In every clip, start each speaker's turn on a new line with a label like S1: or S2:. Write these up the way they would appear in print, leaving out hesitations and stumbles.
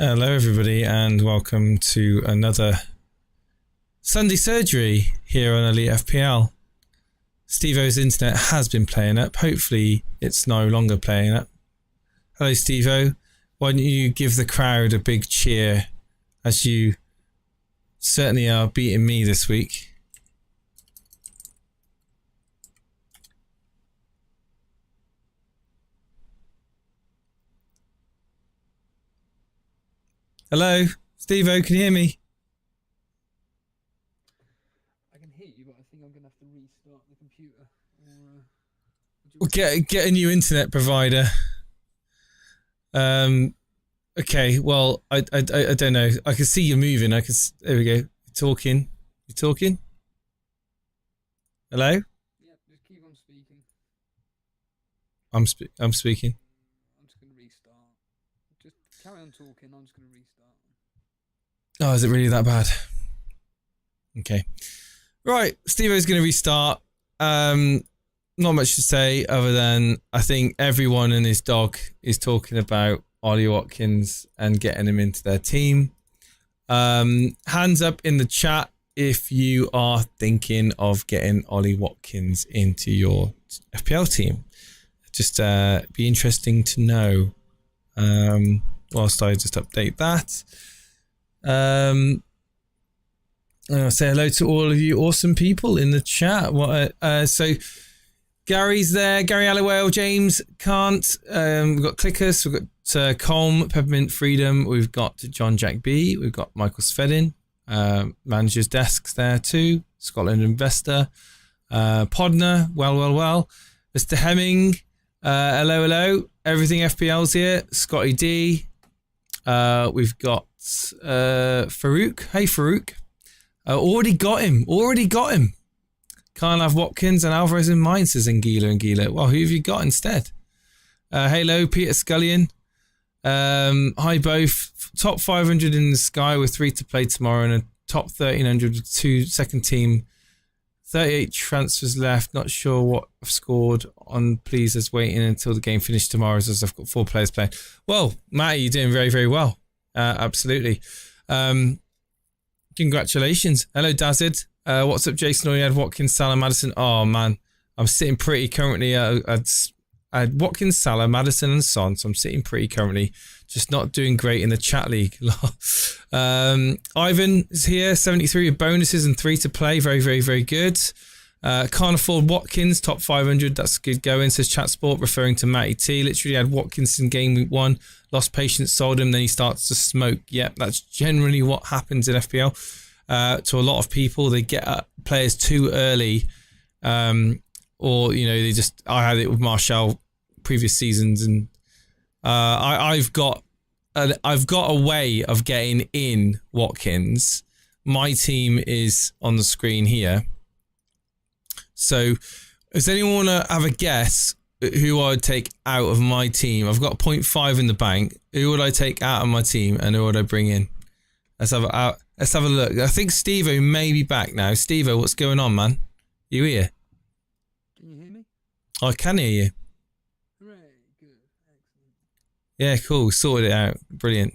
S1: Hello everybody and welcome to another Sunday surgery here on Elite FPL. Steve-O's internet has been playing up. Hopefully it's no longer playing up. Hello Steve-O. Why don't you give the crowd a big cheer as you certainly are beating me this week. Hello, Steve-O, can you hear me?
S2: I can hear you, but I think I'm going to have to restart the computer.
S1: Get a new internet provider. Okay, well, I don't know. I can see you moving. There we go. You're talking. Hello?
S2: Yeah, just keep on speaking.
S1: I'm speaking.
S2: I'm just going to restart. Just carry on talking. I'm just going to restart.
S1: Oh, is it really that bad? Okay. Right, Steve-O's going to restart. Not much to say other than I think everyone and his dog is talking about Ollie Watkins and getting him into their team. Hands up in the chat if you are thinking of getting Ollie Watkins into your FPL team. Just be interesting to know. Whilst I just update that. I'll say hello to all of you awesome people in the chat. So Gary's there, Gary Allowell, James Can't. We've got Clickers, we've got Colm, Peppermint Freedom, we've got John Jack B, we've got Michael Svedin, Manager's Desks there too, Scotland Investor, Podner, well, Mr. Hemming, hello, everything FPL's here, Scotty D, we've got Farouk, hey Farouk, already got him. Can't have Watkins and Alvarez in mine, says Ngila. Well, who have you got instead? Hello, Peter Scullion. Hi both. Top 500 in the sky with 3 to play tomorrow and a top 1300 with 2 second team. 38 transfers left. Not sure what I've scored on pleasers waiting until the game finished tomorrow as I've got 4 players playing. Well, Matty, you're doing very, very well. Absolutely. Congratulations. Hello, Dazid. What's up, Jason? You had Watkins, Salah, Madison. Oh, man. I'm sitting pretty currently. I had Watkins, Salah, Madison, and Son. So I'm sitting pretty currently. Just not doing great in the chat league. Ivan is here. 73 with bonuses and 3 to play. Very, very, very good. Can't afford Watkins. Top 500. That's good going, says Chat Sport, referring to Matty T. Literally had Watkins in game week 1. Lost patience, sold him. Then he starts to smoke. Yep, that's generally what happens in FPL. To a lot of people, they get players too early, or they just. I had it with Martial previous seasons, and I've got a way of getting in Watkins. My team is on the screen here. So, does anyone want to have a guess who I would take out of my team? I've got 0.5 in the bank. Who would I take out of my team, and who would I bring in? Let's have a look. I think Steve-O may be back now. Steve-O, what's going on, man? You here?
S2: Can you hear me?
S1: I can hear you.
S2: Hooray, good, excellent.
S1: Yeah, cool. Sorted it out. Brilliant.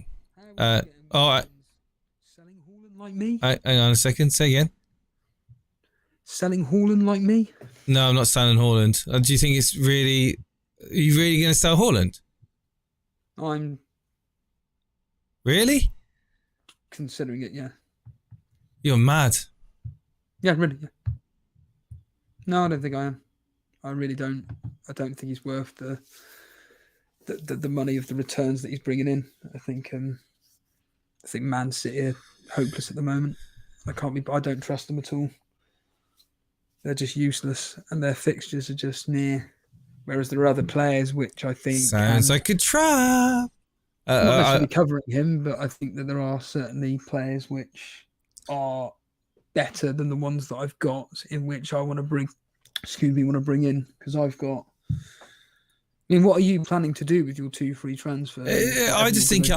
S2: Selling Haaland like me?
S1: Hang on a second. Say again.
S2: Selling Haaland like me?
S1: No, I'm not selling Haaland. Do you think it's really... Are you really going to sell Haaland?
S2: I'm...
S1: Really?
S2: Considering it, yeah.
S1: You're mad.
S2: Yeah, really, yeah. No, I don't think I am. I really don't. I don't think he's worth the money of the returns that he's bringing in. I think Man City are hopeless at the moment. I don't trust them at all. They're just useless, and their fixtures are just near. Whereas there are other players which I think
S1: sounds like a trap.
S2: Not necessarily covering him, but I think that there are certainly players which are better than the ones that I've got, in which I want to bring in, because I've got. I mean, what are you planning to do with your 2 free transfers?
S1: I just think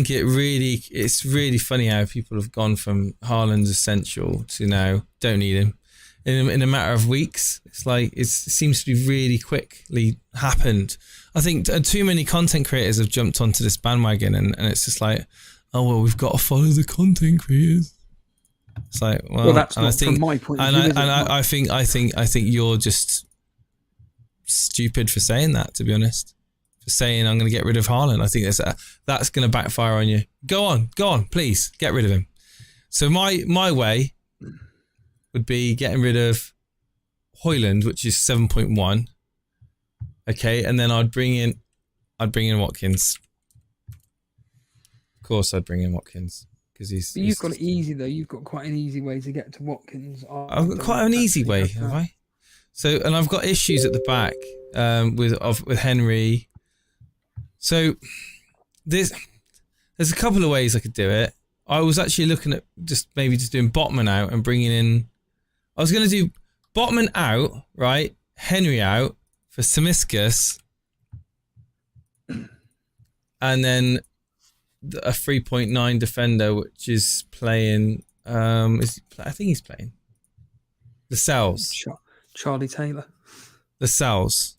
S1: it's really funny how people have gone from Haaland's essential to now don't need him. in a matter of weeks. It's like it seems to be really quickly happened. I think too many content creators have jumped onto this bandwagon, and it's just like, oh well, we've got to follow the content creators. It's like, well
S2: that's not from my point of view.
S1: And I think you're just stupid for saying that. To be honest, for saying I'm going to get rid of Haaland, I think that's going to backfire on you. Go on, please get rid of him. So my way would be getting rid of Haaland, which is 7.1. Okay, and then I'd bring in Watkins. Of course, I'd bring in Watkins because he's.
S2: But you've got it easy though. You've got quite an easy way to get to Watkins.
S1: I've got quite an easy way, have I? So, and I've got issues at the back with Henry. So, there's a couple of ways I could do it. I was actually looking at just doing Botman out and bringing in. I was going to do Botman out, right? Henry out for Simiskas, and then a 3.9 defender, which is playing. I think he's playing the Cells.
S2: Charlie Taylor.
S1: The Cells.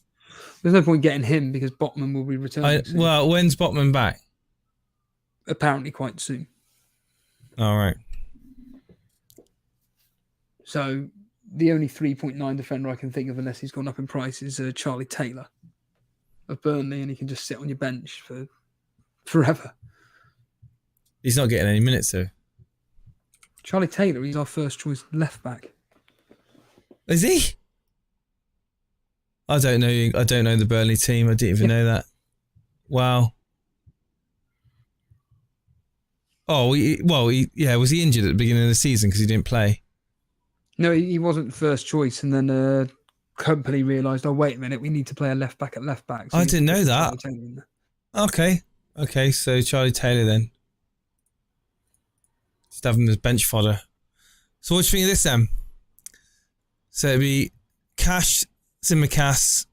S2: There's no point getting him because Botman will be returning.
S1: Well, when's Botman back?
S2: Apparently quite soon.
S1: All right.
S2: So the only 3.9 defender I can think of, unless he's gone up in price, is Charlie Taylor of Burnley, and he can just sit on your bench for forever.
S1: He's not getting any minutes though.
S2: Charlie Taylor, he's our first choice left back.
S1: Is he? I don't know the Burnley team. I didn't even know that. Wow. Oh, was he injured at the beginning of the season because he didn't play?
S2: No, he wasn't first choice, and then company realised, oh wait a minute, we need to play a left back at left back. So
S1: I didn't know that. Okay, so Charlie Taylor then. Just have him as bench fodder. So what do you think of this then? So it'd be Cash, Tsimikas.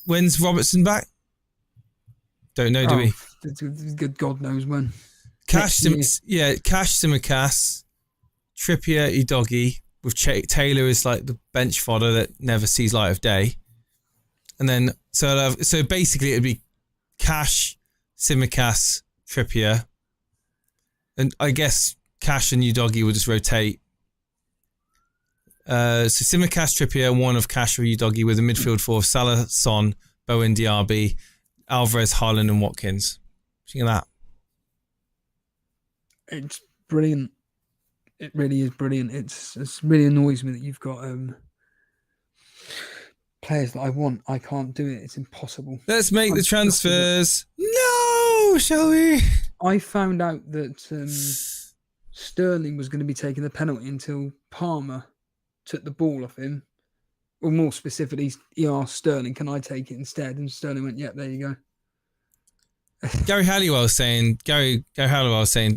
S1: When's Robertson back? Don't know, do we?
S2: Good God knows when.
S1: Cash, Tsimikas, Trippier, Udogie, with Taylor is like the bench fodder that never sees light of day. And then, so basically it'd be Cash, Tsimikas, Trippier. And I guess Cash and Udogie will just rotate. So Tsimikas, Trippier, one of Cash or Udogie with a midfield four of Salah, Son, Bowen, Diaby, Alvarez, Haaland and Watkins. What do you think of that?
S2: It's brilliant. It really is brilliant. It really annoys me that you've got players that I want. I can't do it. It's impossible.
S1: Let's make the transfers. No, shall we?
S2: I found out that Sterling was going to be taking the penalty until Palmer took the ball off him. Or more specifically, he asked Sterling, can I take it instead? And Sterling went, yep, there you go.
S1: Gary Halliwell was saying, I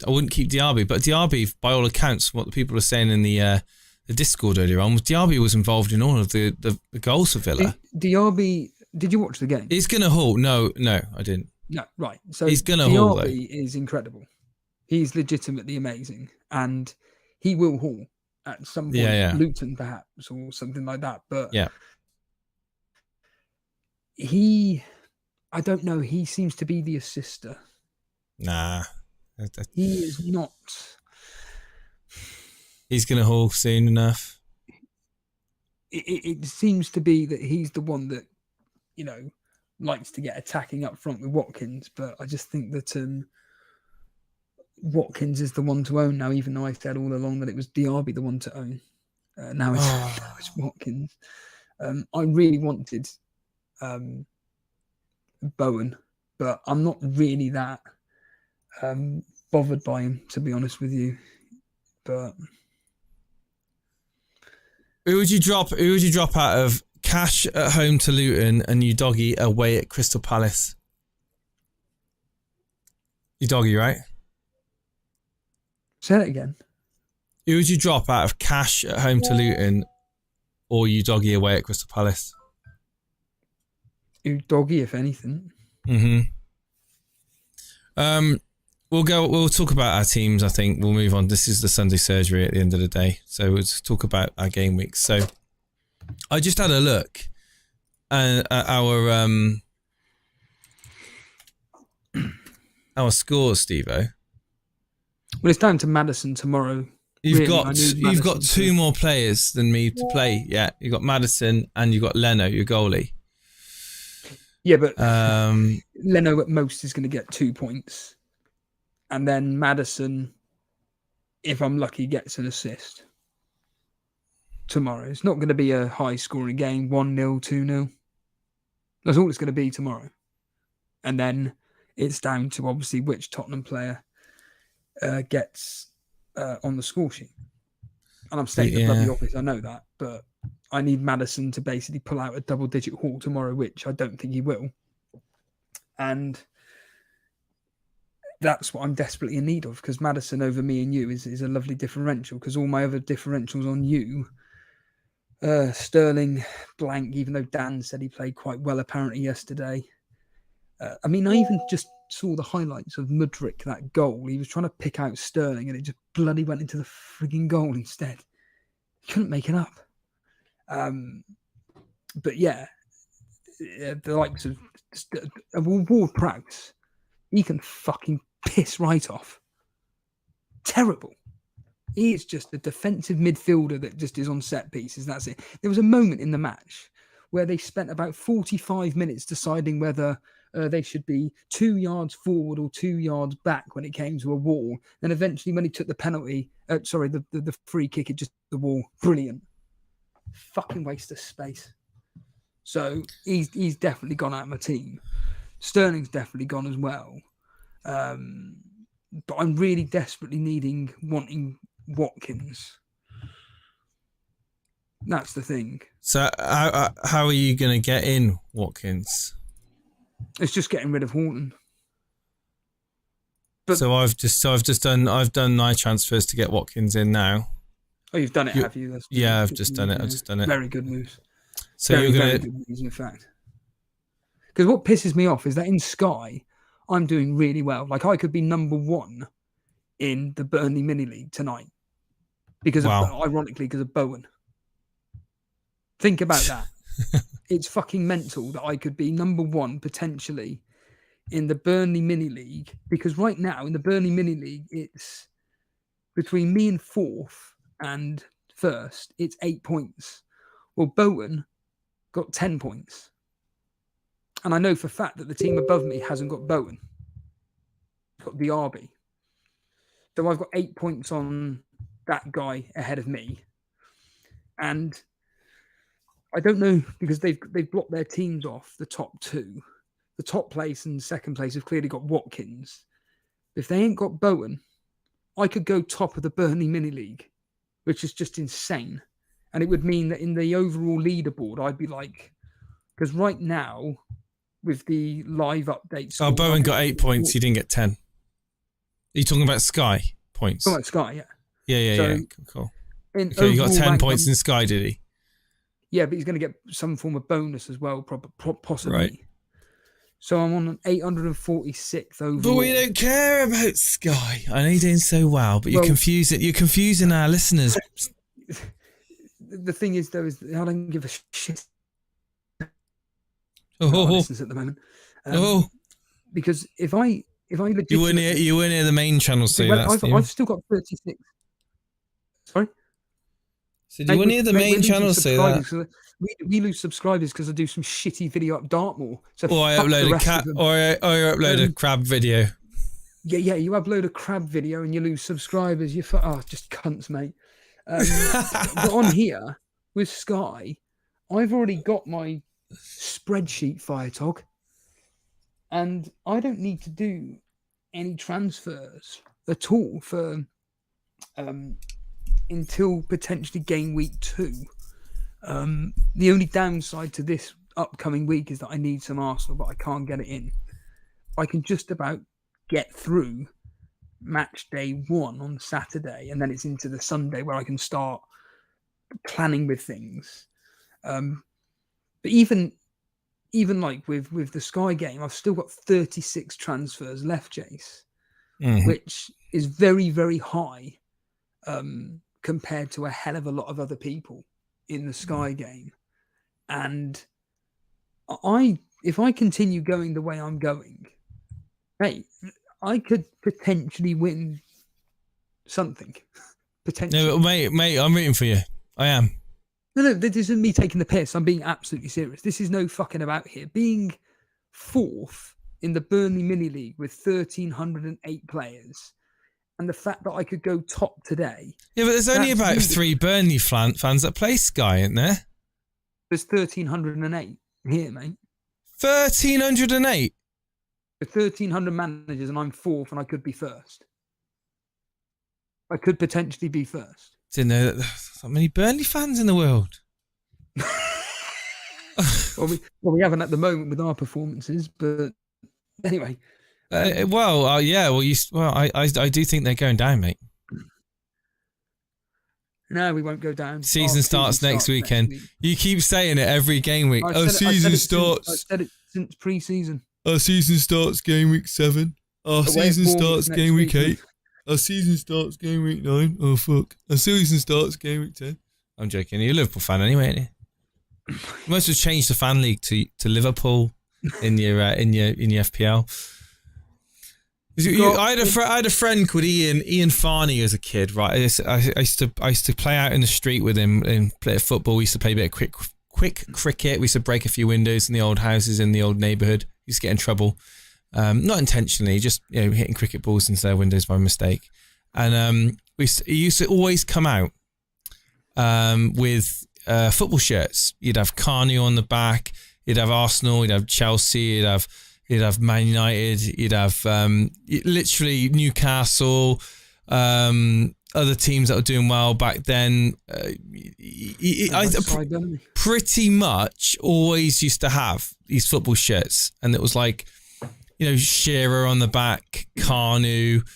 S1: wouldn't keep Diaby, but Diaby, by all accounts, what the people were saying in the Discord earlier on, was Diaby was involved in all of the goals for Villa.
S2: Diaby, did you watch the game?
S1: He's going to haul. No, I didn't.
S2: No, right. So
S1: he's going to haul, though.
S2: Diaby is incredible. He's legitimately amazing. And he will haul at some point.
S1: Yeah.
S2: Luton, perhaps, or something like that. But
S1: yeah.
S2: I don't know. He seems to be the assister.
S1: Nah.
S2: He is not.
S1: He's going to haul soon enough.
S2: It seems to be that he's the one that, likes to get attacking up front with Watkins. But I just think that Watkins is the one to own now, even though I said all along that it was Diaby the one to own. Now it's Watkins. I really wanted Bowen, but I'm not really that bothered by him, to be honest with you. But
S1: who would you drop out of Cash at home to Luton and Udogie away at Crystal Palace? Udogie, right?
S2: Say that again.
S1: Who would you drop out of Cash at home to Luton or Udogie away at Crystal Palace?
S2: Udogie, if anything.
S1: We'll talk about our teams. I think we'll move on. This is the Sunday surgery at the end of the day, so we'll talk about our game weeks. So I just had a look at our scores, Steve-O.
S2: Well, it's down to Maddison tomorrow.
S1: You've
S2: Really,
S1: got two more players than me to play. Yeah, you've got Maddison and you've got Leno, your goalie.
S2: Yeah, but Leno at most is going to get 2 points. And then Maddison, if I'm lucky, gets an assist tomorrow. It's not going to be a high-scoring game, 1-0, 2-0. That's all it's going to be tomorrow. And then it's down to, obviously, which Tottenham player gets on the score sheet. And I'm stating the bloody obvious, I know that. But I need Maddison to basically pull out a double-digit haul tomorrow, which I don't think he will. And that's what I'm desperately in need of, because Maddison over me and you is a lovely differential, because all my other differentials on you, Sterling blank, even though Dan said he played quite well apparently yesterday. I mean, I even just saw the highlights of Mudryk, that goal. He was trying to pick out Sterling and it just bloody went into the frigging goal instead. He couldn't make it up. But yeah, the likes of Ward-Prowse, he can fucking piss right off. Terrible. He is just a defensive midfielder that just is on set pieces. That's it. There was a moment in the match where they spent about 45 minutes deciding whether they should be 2 yards forward or 2 yards back when it came to a wall. Then eventually when he took the penalty, the free kick, it just the wall. Brilliant. Fucking waste of space. So he's definitely gone out of my team. Sterling's definitely gone as well. But I'm really desperately wanting Watkins. That's the thing.
S1: So how are you going to get in Watkins?
S2: It's just getting rid of Haaland. But
S1: I've done my transfers to get Watkins in now.
S2: Oh, you've done it, have you?
S1: Yeah, I've just done it.
S2: Very good moves.
S1: So
S2: very,
S1: you're
S2: very good moves, in fact. Because what pisses me off is that in Sky, I'm doing really well. Like, I could be number 1 in the Burnley mini league tonight ironically, because of Bowen. Think about that. It's fucking mental that I could be number 1 potentially in the Burnley mini league, because right now in the Burnley mini league, it's between me and 4th and 1st, it's 8 points. Well, Bowen got 10 points. And I know for a fact that the team above me hasn't got Bowen. It's got the RB. So I've got 8 points on that guy ahead of me. And I don't know, because they've blocked their teams off, the top 2. The top place and second place have clearly got Watkins. If they ain't got Bowen, I could go top of the Burnley mini league, which is just insane. And it would mean that in the overall leaderboard, I'd be like, because right now, with the live updates.
S1: Oh, Bowen got 8 points. He didn't get 10. Are you talking about Sky points?
S2: Talking about Sky, yeah.
S1: Yeah. Cool. Okay, he got 10 points in Sky, did he?
S2: Yeah, but he's going to get some form of bonus as well, possibly.
S1: Right.
S2: So I'm on an 846th overall.
S1: But we don't care about Sky. I know you're doing so well, but you're confusing our listeners.
S2: The thing is, though, is I don't give a shit. Listeners at the moment. Because if I
S1: you weren't near the main channel, so
S2: I've still got 36. Sorry.
S1: So you weren't near the main channel, say that.
S2: We lose subscribers because I do some shitty video up Dartmoor. So
S1: I upload a crab video.
S2: Yeah, you upload a crab video and you lose subscribers. Just cunts, mate. But on here with Sky, I've already got my spreadsheet, Firetog, and I don't need to do any transfers at all for until potentially game week 2. The only downside to this upcoming week is that I need some Arsenal, but I can't get it in. I can just about get through match day 1 on Saturday, and then it's into the Sunday where I can start planning with things. But even like with the Sky game, I've still got 36 transfers left, Jace, which is very, very high compared to a hell of a lot of other people in the Sky game. And if I continue going the way I'm going, hey, I could potentially win something. Potentially.
S1: No, but mate, I'm rooting for you. I am.
S2: No, this isn't me taking the piss. I'm being absolutely serious. This is no fucking about here. Being 4th in the Burnley mini league with 1,308 players, and the fact that I could go top today.
S1: Yeah, but there's only about 3 Burnley fans that play Sky, isn't there?
S2: There's 1,308 here, mate.
S1: 1,308?
S2: With 1,300 managers, and I'm 4th, and I could be 1st. I could potentially be 1st.
S1: Didn't know that there's so many Burnley fans in the world.
S2: well, we haven't at the moment with our performances, but anyway.
S1: I do think they're going down, mate.
S2: No, we won't go down.
S1: Season starts next weekend. You keep saying it every game week. Season starts.
S2: I said it since pre-season.
S1: Our season starts game week 7. Our season starts game week 8. Our season starts game week 9. Oh fuck. Our season starts game week 10. I'm joking. You're a Liverpool fan anyway, aren't you? You must have changed the fan league to Liverpool in your FPL. I had a friend called Ian Farney as a kid, right? I used to play out in the street with him and play football. We used to play a bit of quick cricket. We used to break a few windows in the old houses in the old neighbourhood. We used to get in trouble, not intentionally, just hitting cricket balls into their windows by mistake. And he used to always come out with football shirts. You'd have Carney on the back. You'd have Arsenal. You'd have Chelsea. You'd have Man United, you'd have literally Newcastle, other teams that were doing well back then. I pretty much always used to have these football shirts, and it was like, Shearer on the back, Carnu,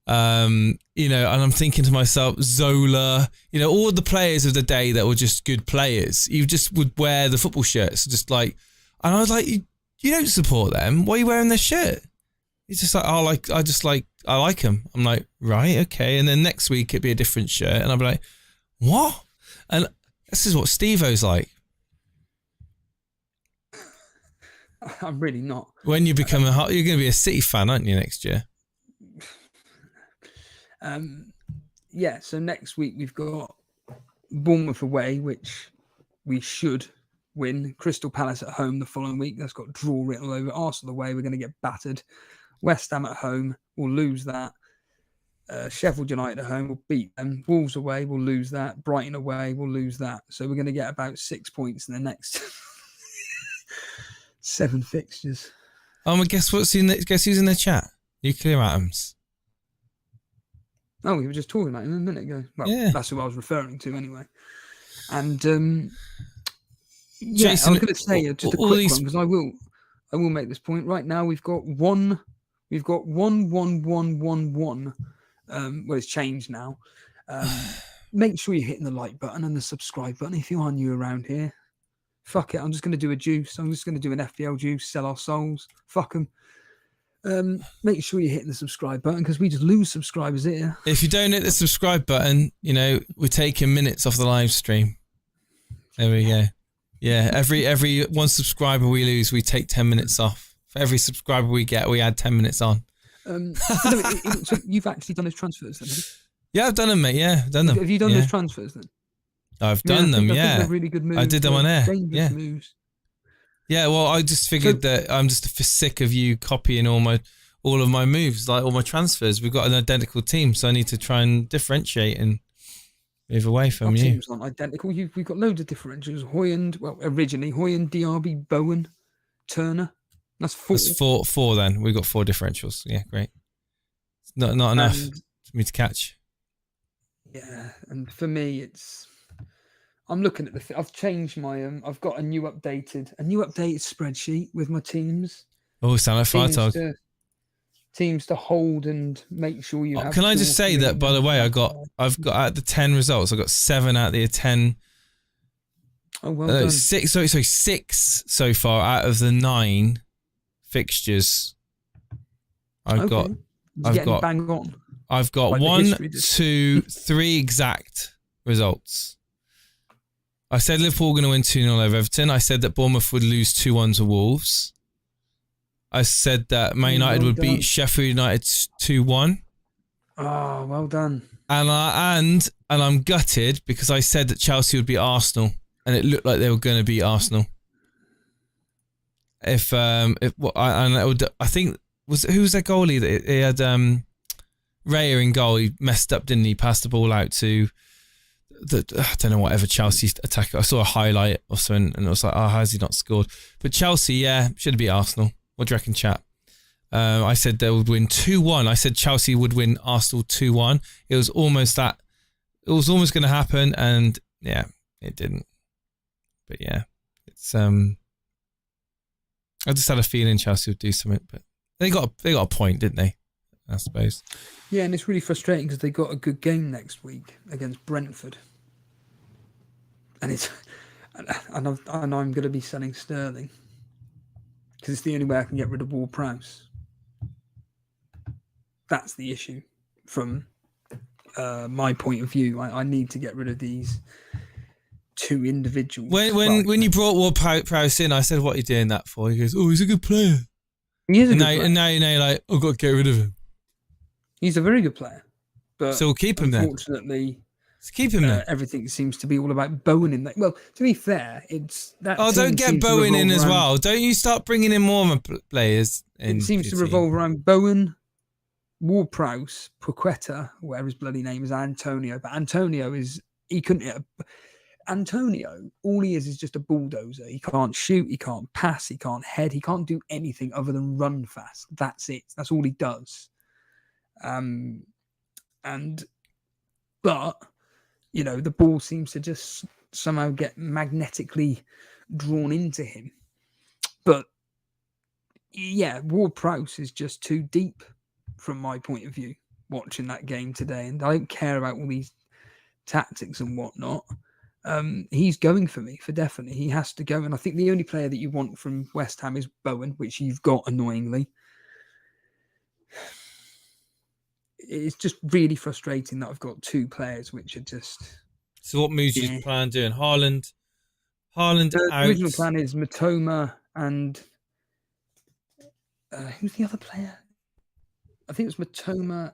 S1: and I'm thinking to myself, Zola, all the players of the day that were just good players. You just would wear the football shirts, and I was like, you don't support them. Why are you wearing their shirt? He's just like, I like them. I'm like, right, okay. And then next week it'd be a different shirt, and I'll be like, what? And this is what Steve-O's like.
S2: I'm really not.
S1: When you become you're going to be a City fan, aren't you, next year?
S2: Yeah. So next week we've got Bournemouth away, which we should win. Crystal Palace at home the following week. That's got draw written all over. Arsenal away, we're going to get battered. West Ham at home, we'll lose that. Sheffield United at home, we'll beat them. Wolves away, we'll lose that. Brighton away, we'll lose that. So we're going to get about 6 points in the next 7 fixtures.
S1: Guess who's in the chat? Nuclear atoms.
S2: Oh, we were just talking about him a minute ago. Well, yeah. That's who I was referring to anyway. And yeah, Jason, I was going to say just a quick one, because I will make this point. Right now we've got one. Well, it's changed now. Make sure you're hitting the like button and the subscribe button if you are new around here. Fuck it, I'm just going to do a juice. I'm just going to do an FPL juice, sell our souls. Fuck them. Make sure you're hitting the subscribe button, because we just lose subscribers here.
S1: If you don't hit the subscribe button, we're taking minutes off the live stream. There we go. Yeah, every one subscriber we lose, we take 10 minutes off. For every subscriber we get, we add 10 minutes on.
S2: So you've actually done those transfers then?
S1: Yeah, I've done them, mate. Yeah, I've done them.
S2: Have you done those transfers then?
S1: I've done them, yeah.
S2: They're really good moves.
S1: I did them on air. Yeah.
S2: Moves.
S1: Yeah, well, I just figured that I'm just sick of you copying all of my moves, like all my transfers. We've got an identical team, so I need to try and differentiate and move away from
S2: our
S1: you.
S2: Teams aren't identical. We've got loads of differentials. Originally Hoyland, Diaby, Bowen, Turner. That's 4.
S1: That's four then. We've got 4 differentials. Yeah, great. It's not enough for me to catch.
S2: Yeah, and for me, I'm looking at I've changed my I've got a new updated spreadsheet with my teams.
S1: Oh, sound like Firetog.
S2: Teams to hold and make sure you have.
S1: Can I just say that, by the way, I've got out the 10 results, I got 7 out of the 10.
S2: Oh, well done.
S1: 6 so far out of the 9 fixtures. I've got
S2: bang on.
S1: I've got 1, 2, 3 exact results. I said Liverpool were going to win 2-0 over Everton. I said that Bournemouth would lose 2-1 to Wolves. I said that Man United would beat Sheffield United 2-1.
S2: Oh, well done.
S1: And I'm gutted because I said that Chelsea would beat Arsenal, and it looked like they were going to beat Arsenal. I think who was their goalie that he had Raya in goal. He messed up, didn't he? Passed the ball out to I don't know, whatever Chelsea attacker. I saw a highlight or something, and I was like, oh, how has he not scored? But Chelsea, yeah, should have beat Arsenal. What do you reckon, chat? I said they would win 2-1. I said Chelsea would win Arsenal 2-1. It was almost that. It was almost going to happen, and yeah, it didn't. But yeah, it's I just had a feeling Chelsea would do something, but they got a point, didn't they? I suppose.
S2: Yeah, and it's really frustrating because they got a good game next week against Brentford, and I'm going to be selling Sterling because it's the only way I can get rid of Ward-Prowse. That's the issue from my point of view. I need to get rid of these two individuals.
S1: When you brought Ward-Prowse in, I said, "What are you doing that for?" He goes, "Oh, he's a good player."
S2: He is a good player.
S1: And now you're like, "I've got to get rid of him."
S2: He's a very good player, but
S1: so we'll keep him there.
S2: Unfortunately,
S1: let's keep him there.
S2: Everything seems to be all about Bowen in there. Well, to be fair, it's that.
S1: Oh, don't get Bowen in as well. Don't you start bringing in more players.
S2: It seems to revolve around Bowen, Ward-Prowse, Paqueta, whatever his bloody name is, Antonio. But Antonio Antonio, all he is just a bulldozer. He can't shoot, he can't pass, he can't head, he can't do anything other than run fast. That's it. That's all he does. But you know, the ball seems to just somehow get magnetically drawn into him. But yeah, Ward-Prowse is just too deep from my point of view watching that game today, and I don't care about all these tactics and whatnot. He's going for me for definitely. He has to go, and I think the only player that you want from West Ham is Bowen, which you've got annoyingly. It's just really frustrating that I've got two players which are just.
S1: So what moves you plan doing? Haaland out.
S2: The original plan is Matoma and who's the other player? I think it was Matoma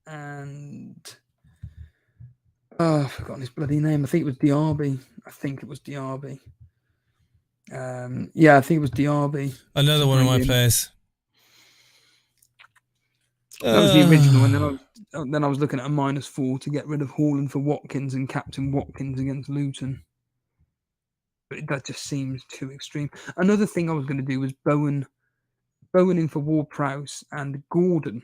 S2: and I've forgotten his bloody name. I think it was Diaby. Yeah, I think it was Diaby.
S1: Another one of my players.
S2: That was the original, and then I was looking at a -4 to get rid of Haaland for Watkins and Captain Watkins against Luton. But that just seems too extreme. Another thing I was going to do was Bowen in for Ward-Prowse and Gordon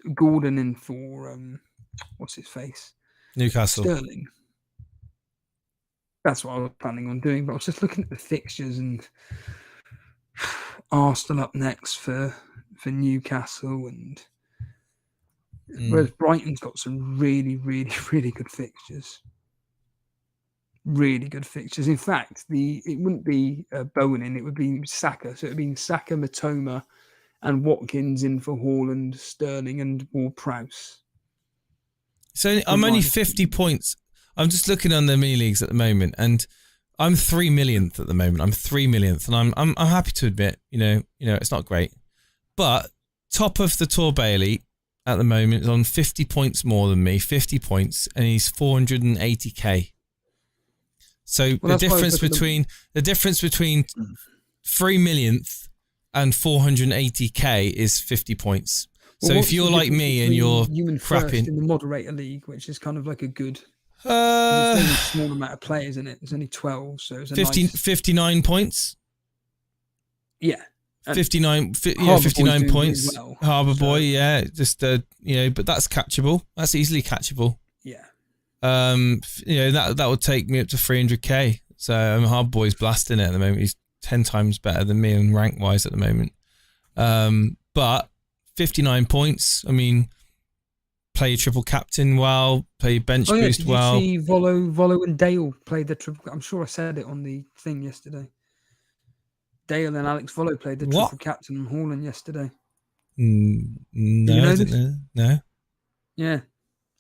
S2: in for what's his face?
S1: Newcastle.
S2: Sterling. That's what I was planning on doing, but I was just looking at the fixtures and Arsenal up next for Newcastle, and whereas Brighton's got some really, really, really good fixtures. Really good fixtures. In fact, it wouldn't be Bowen in, it would be Saka. So it would be Saka, Matoma, and Watkins in for Haaland, Sterling, and Ward-Prowse.
S1: So I'm only 50 points. I'm just looking on the mini leagues at the moment, and I'm 3 millionth at the moment. I'm 3 millionth, and I'm happy to admit, you know, it's not great. But top of the Tour Bailey at the moment is on 50 points more than me, 50 points, and he's 480k. So the difference between 3 millionth and 480k is 50 points. So if you're like me and you're crapping
S2: in the moderator league, which is kind of like a good, there's only a small amount of players in it. There's only 12, so it's
S1: 59 points.
S2: Yeah.
S1: 59 points. Well, Harbour Boy, yeah, just but that's catchable. That's easily catchable.
S2: Yeah.
S1: That would take me up to 300k. So Harbour Boy's blasting it at the moment. He's 10 times better than me in rank wise at the moment. But 59 points. I mean, play your triple captain well, play your bench boost well.
S2: Did you see Volo and Dale played the triple? I'm sure I said it on the thing yesterday. Dale and Alex Volo played the triple captain on Haaland yesterday.
S1: No, I didn't know. No.
S2: Yeah.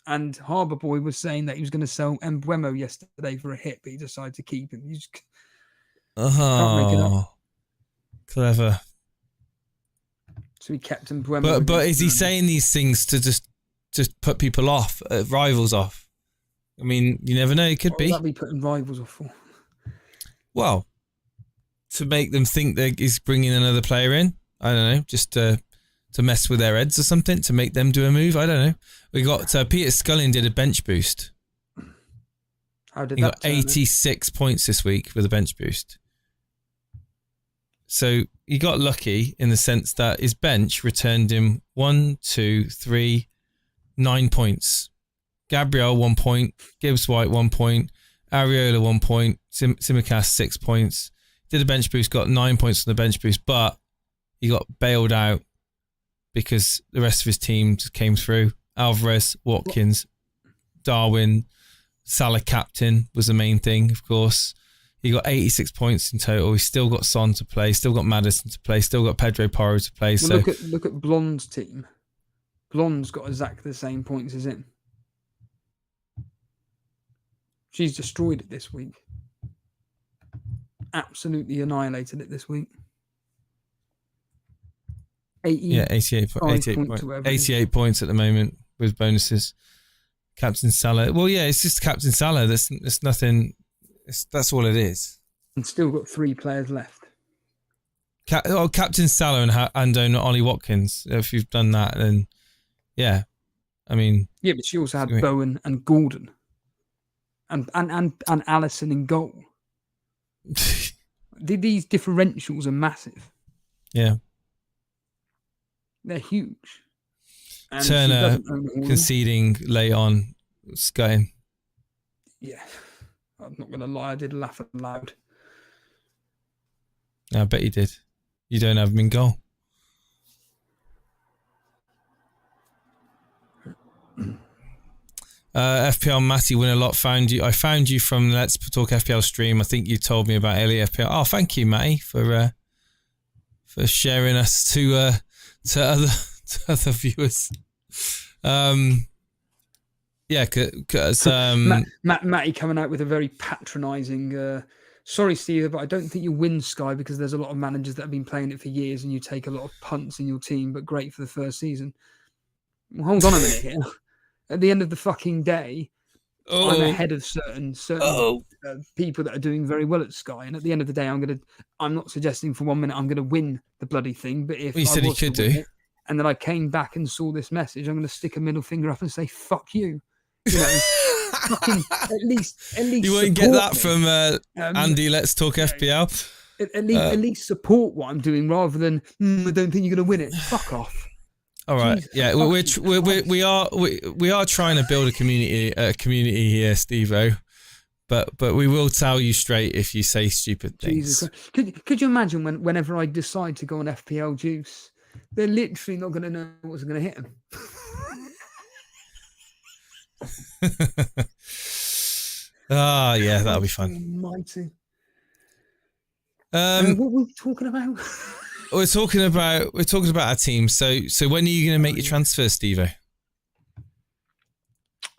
S2: And Harbour Boy was saying that he was going to sell Mbeumo yesterday for a hit, but he decided to keep him. You just can't make it up.
S1: Clever.
S2: So he kept Mbeumo.
S1: But is he saying these things to just put people off, rivals off? I mean, you never know. It could be.
S2: What would that be putting rivals off for?
S1: Well, to make them think that he's bringing another player in. I don't know, just to mess with their heads or something, to make them do a move. I don't know. We got Peter Sculling did a bench boost.
S2: How did
S1: he
S2: that
S1: got 86 points this week with a bench boost. So he got lucky in the sense that his bench returned him 9 points. Gabriel 1 point, Gibbs White 1 point, Areola 1 point, Simicast 6 points. Did a bench boost, got 9 points on the bench boost, but he got bailed out because the rest of his team just came through. Alvarez, Watkins, Darwin, Salah captain was the main thing, of course. He got 86 points in total. He's still got Son to play, still got Maddison to play, still got Pedro Porro to play.
S2: Well,
S1: So
S2: look at Blonde's team. Blonde's got exactly the same points as him. She's destroyed it this week. Absolutely annihilated it this week.
S1: 88 points at the moment with bonuses. Captain Salah. Well, yeah, it's just Captain Salah. There's nothing. That's all it is.
S2: And still got 3 players left.
S1: Captain Salah and Ollie Watkins. If you've done that, then yeah. I mean,
S2: yeah, but she also had Bowen and Gordon, and Allison in goal. These differentials are massive.
S1: Yeah,
S2: they're huge. And
S1: Turner conceding late on, Skying.
S2: Yeah, I'm not going to lie, I did laugh aloud.
S1: I bet you did. You don't have him in goal. FPL Matty win a lot. I found you from Let's Talk FPL stream. I think you told me about Elite FPL. Oh, thank you, Matty, for sharing us to other viewers. Yeah, because
S2: Matty coming out with a very patronising. Sorry, Steve, but I don't think you'll win Sky because there's a lot of managers that have been playing it for years, and you take a lot of punts in your team. But great for the first season. Well, hold on a minute here. At the end of the fucking day, I'm ahead of certain people that are doing very well at Sky. And at the end of the day, I'm not suggesting for 1 minute I'm going to win the bloody thing. But if
S1: you said you could do,
S2: and then I came back and saw this message, I'm going to stick a middle finger up and say fuck you. You know, fucking at least.
S1: You won't get that from Andy. Let's Talk FPL.
S2: At least support what I'm doing rather than I don't think you're going to win it. Fuck off.
S1: All right, Jesus, yeah, we are trying to build a community here, Steve-O, but we will tell you straight if you say stupid things.
S2: Jesus. Could you imagine whenever I decide to go on FPL Juice, they're literally not going to know what's going to hit them.
S1: Yeah, that'll be fun.
S2: Mighty. What were we talking about?
S1: We're talking about our team. So when are you going to make your transfer, Steve-O?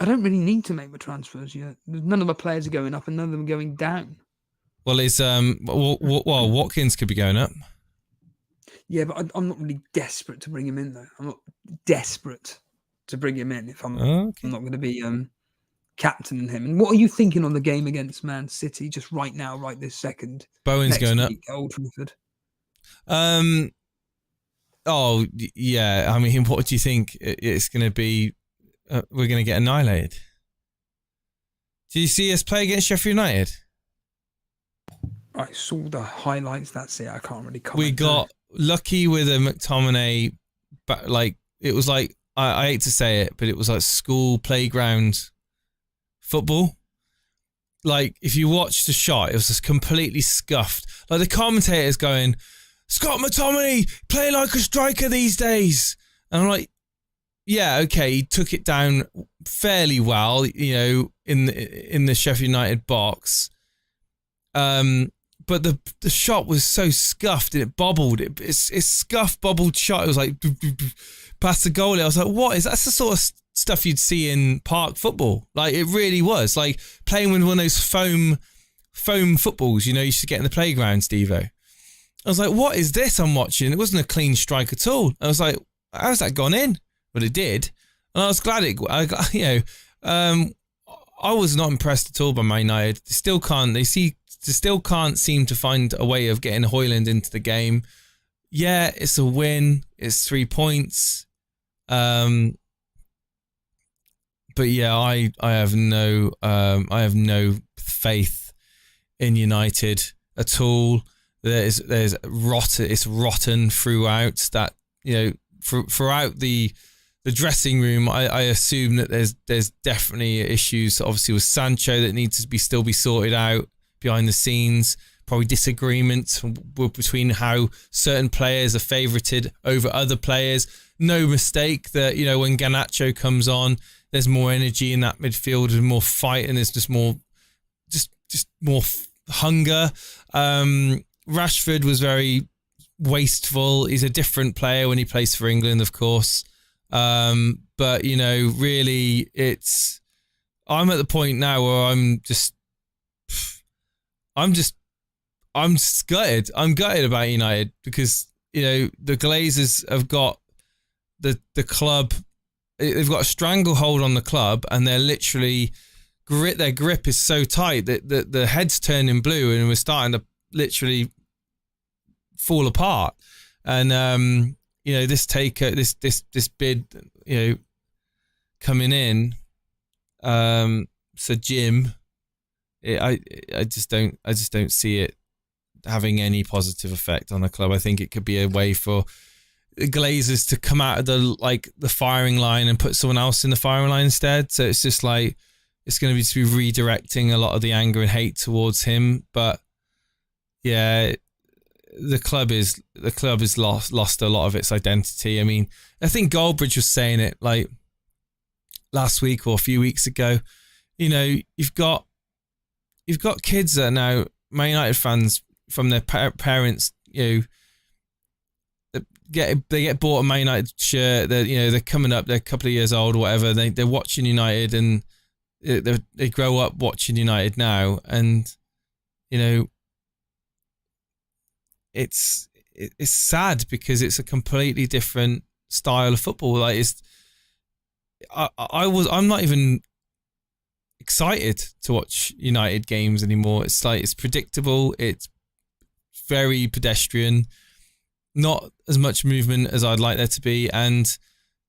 S2: I don't really need to make my transfers yet. None of my players are going up, and none of them are going down.
S1: Well, it's Watkins could be going up.
S2: Yeah, but I'm not really desperate to bring him in, though. I'm not desperate to bring him in if I'm not going to be captaining him. And what are you thinking on the game against Man City just right now, right this second?
S1: Bowen's going up.
S2: Old Trafford.
S1: Oh yeah. I mean, what do you think it's going to be? We're going to get annihilated. Do you see us play against Sheffield United?
S2: I saw the highlights. That's it. I can't really comment.
S1: We got lucky with a McTominay, but like it was like I hate to say it, but it was like school playground football. Like if you watched the shot, it was just completely scuffed. Like the commentators going, Scott McTominay play like a striker these days, and I'm like, yeah, okay, he took it down fairly well, you know, in the Sheffield United box. But the shot was so scuffed and it bobbled. It's scuffed, bobbled shot. It was like past the goalie. I was like, what is that? That's the sort of stuff you'd see in park football. Like, it really was. Like, playing with one of those foam footballs, you used to get in the playground, Steve-O. I was like, what is this I'm watching? It wasn't a clean strike at all. I was like, how's that gone in? But it did. And I was glad I was not impressed at all by Man United. They still can't seem to find a way of getting Haaland into the game. Yeah, it's a win. It's 3 points. But yeah, I have no faith in United at all. There's rotten. It's rotten throughout. That throughout the dressing room, I assume that there's definitely issues, obviously, with Sancho that needs to still be sorted out behind the scenes. Probably disagreements between how certain players are favoured over other players. No mistake that, when Garnacho comes on, there's more energy in that midfield and more fight, and there's just more hunger. Rashford was very wasteful. He's a different player when he plays for England, of course. But really, I'm at the point now where I'm gutted. I'm gutted about United because, the Glazers have got the club. They've got a stranglehold on the club, and they're literally their grip is so tight that the head's turning blue, and we're starting to literally fall apart. And this bid, coming in, so Jim, I just don't see it having any positive effect on the club. I think it could be a way for Glazers to come out of the firing line and put someone else in the firing line instead. So it's just like, it's going to be redirecting a lot of the anger and hate towards him. But yeah, the club has lost a lot of its identity. I mean, I think Goldbridge was saying it like last week or a few weeks ago. You've got kids that are now Man United fans from their parents. They get bought a Man United shirt. They're coming up. They're a couple of years old or whatever. They're watching United, and they grow up watching United now, and it's sad because it's a completely different style of football. Like, I'm not even excited to watch United games anymore. It's like, it's predictable. It's very pedestrian. Not as much movement as I'd like there to be, and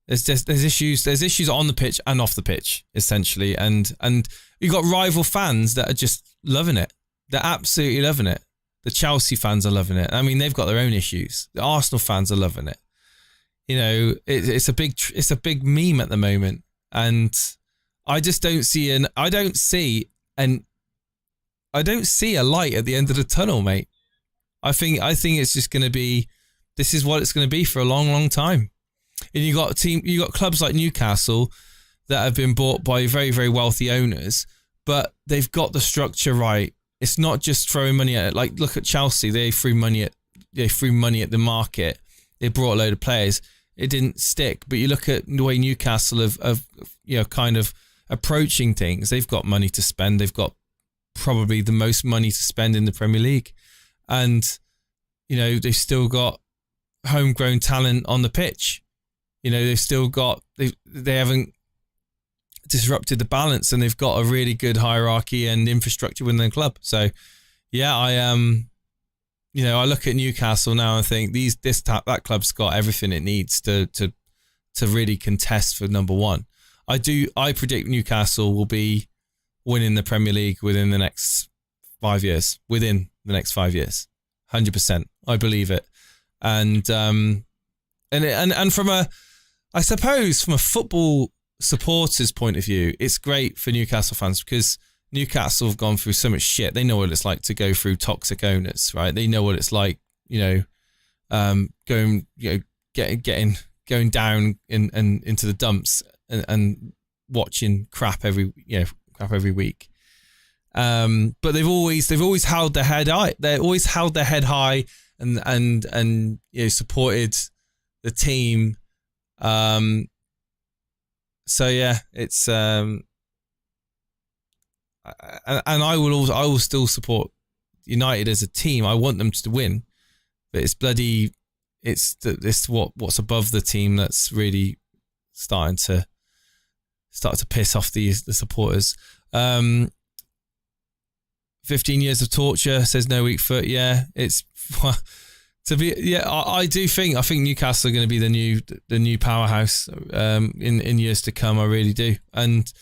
S1: there's issues on the pitch and off the pitch, essentially, and you've got rival fans that are just loving it. They're absolutely loving it. The Chelsea fans are loving it. I mean, they've got their own issues. The Arsenal fans are loving it. It's a big meme at the moment, and I just don't see a light at the end of the tunnel, mate. I think it's just going to be. This is what it's going to be for a long, long time. And you got clubs like Newcastle that have been bought by very, very wealthy owners, but they've got the structure right. It's not just throwing money at it. Like, look at Chelsea. They threw money at the market. They brought a load of players. It didn't stick. But you look at the way Newcastle have kind of approaching things. They've got money to spend. They've got probably the most money to spend in the Premier League, and they've still got homegrown talent on the pitch. They've still got they haven't disrupted the balance, and they've got a really good hierarchy and infrastructure within the club. So yeah, I look at Newcastle now and think that club's got everything it needs to really contest for number one. I predict Newcastle will be winning the Premier League within the next 5 years. 100%. I believe it. And from I suppose from a football supporters' point of view, it's great for Newcastle fans because Newcastle have gone through so much shit. They know what it's like to go through toxic owners, right? They know what it's like, going down and into the dumps and watching crap every week. But they've always held their head high. They always held their head high and supported the team. So yeah, it's and I will still support United as a team. I want them to win, but it's bloody, it's what's above the team that's really starting to piss off the supporters. 15 years of torture, says No Weak Foot. Yeah, it's to be. Yeah, I think Newcastle are going to be the new powerhouse in years to come. I really do, and